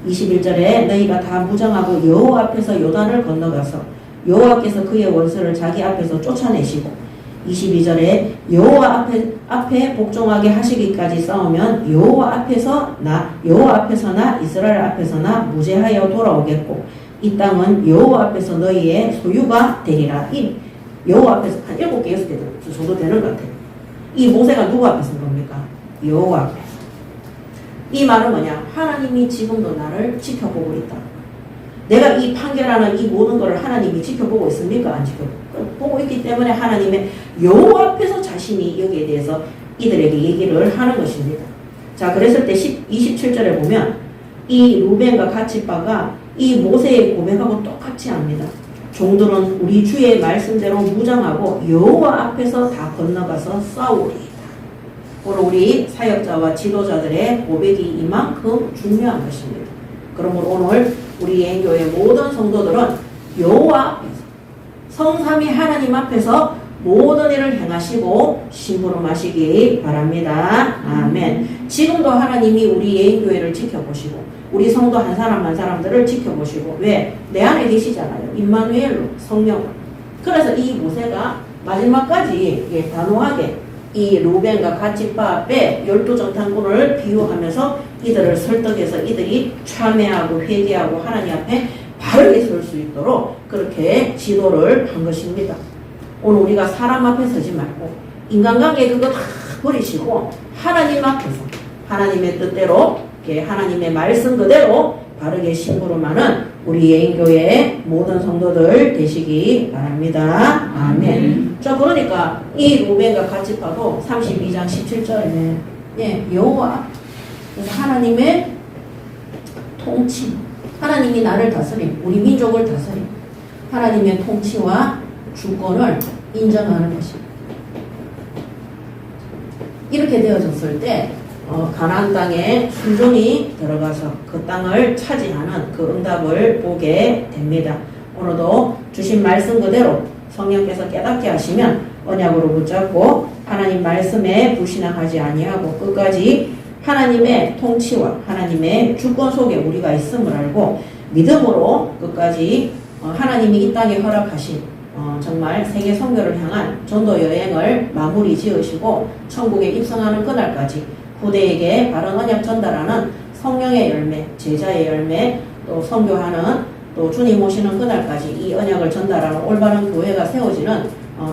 21절에 너희가 다 무장하고 여호와 앞에서 요단을 건너가서 여호와께서 그의 원수를 자기 앞에서 쫓아내시고 22절에 여호와 앞에 복종하게 하시기까지 싸우면 여호와 앞에서나 이스라엘 앞에서나 무죄하여 돌아오겠고 이 땅은 여호와 앞에서 너희의 소유가 되리라. 이 여호와 앞에서 한 7개, 6개 정도 되는 것 같아요. 이 모세가 누구 앞에 선 겁니까? 여호와 앞에. 이 말은 뭐냐? 하나님이 지금도 나를 지켜보고 있다. 내가 이 판결하는 이 모든 것을 하나님이 지켜보고 있습니까? 안 지켜보고 있기 때문에 하나님의 여호와 앞에서 자신이 여기에 대해서 이들에게 얘기를 하는 것입니다. 자, 그랬을 때 27절에 보면 이 루벤과 갓집파가 이 모세의 고백하고 똑같이 합니다. 종들은 우리 주의 말씀대로 무장하고 여호와 앞에서 다 건너가서 싸우리이다. 오늘 우리 사역자와 지도자들의 고백이 이만큼 중요한 것입니다. 그러므로 오늘 우리 예인교회 모든 성도들은 여호와 앞에서 성삼위 하나님 앞에서 모든 일을 행하시고 심부름하시기 바랍니다. 아멘. 지금도 하나님이 우리 예인교회를 지켜보시고 우리 성도 한 사람 한 사람들을 지켜보시고 왜? 내 안에 계시잖아요. 임마누엘로 성령. 그래서 이 모세가 마지막까지 단호하게 이 루벤과 갓집파 앞에 12정탐꾼을 비유하면서 이들을 설득해서 이들이 참회하고 회개하고 하나님 앞에 바르게 설 수 있도록 그렇게 지도를 한 것입니다. 오늘 우리가 사람 앞에 서지 말고 인간관계 그거 다 버리시고 하나님 앞에서 하나님의 뜻대로 하나님의 말씀 그대로 바르게 심부름하는 우리 예인교회의 모든 성도들 되시기 바랍니다. 아멘. 자, 그러니까 이 루벤과 갓집파도 32장 17절에 여호와 그래서 하나님의 통치, 하나님이 나를 다스림, 우리 민족을 다스림, 하나님의 통치와 주권을 인정하는 것입니다. 이렇게 되어졌을 때 가나안 땅에 순종이 들어가서 그 땅을 차지하는 그 응답을 보게 됩니다. 오늘도 주신 말씀 그대로 성령께서 깨닫게 하시면 언약으로 붙잡고 하나님 말씀에 불신앙하지 아니하고 끝까지 하나님의 통치와 하나님의 주권 속에 우리가 있음을 알고 믿음으로 끝까지 하나님이 이 땅에 허락하신 정말 세계 선교를 향한 전도 여행을 마무리 지으시고 천국에 입성하는 그날까지 후대에게 바른 언약 전달하는 성령의 열매, 제자의 열매, 또 선교하는 또 주님 오시는 그날까지 이 언약을 전달하는 올바른 교회가 세워지는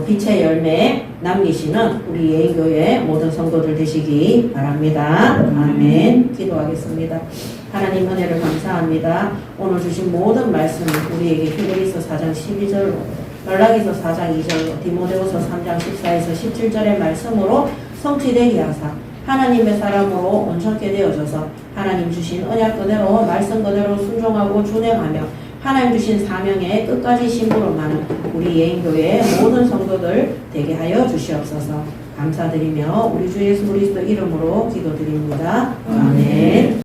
빛의 열매 남기시는 우리 예인교회 모든 성도들 되시기 바랍니다. 아멘. 기도하겠습니다. 하나님 은혜를 감사합니다. 오늘 주신 모든 말씀 우리에게 히브리서 4장 12절로 말라기서 4장 2절로 디모데후서 3장 14에서 17절의 말씀으로 성취되게 하사 하나님의 사람으로 온전케 되어져서 하나님 주신 언약 그대로 말씀 그대로 순종하고 준행하며 하나님 주신 사명에 끝까지 심부름하는 우리 예인교회의 모든 성도들 되게 하여 주시옵소서. 감사드리며 우리 주 예수 그리스도 이름으로 기도드립니다. 아멘.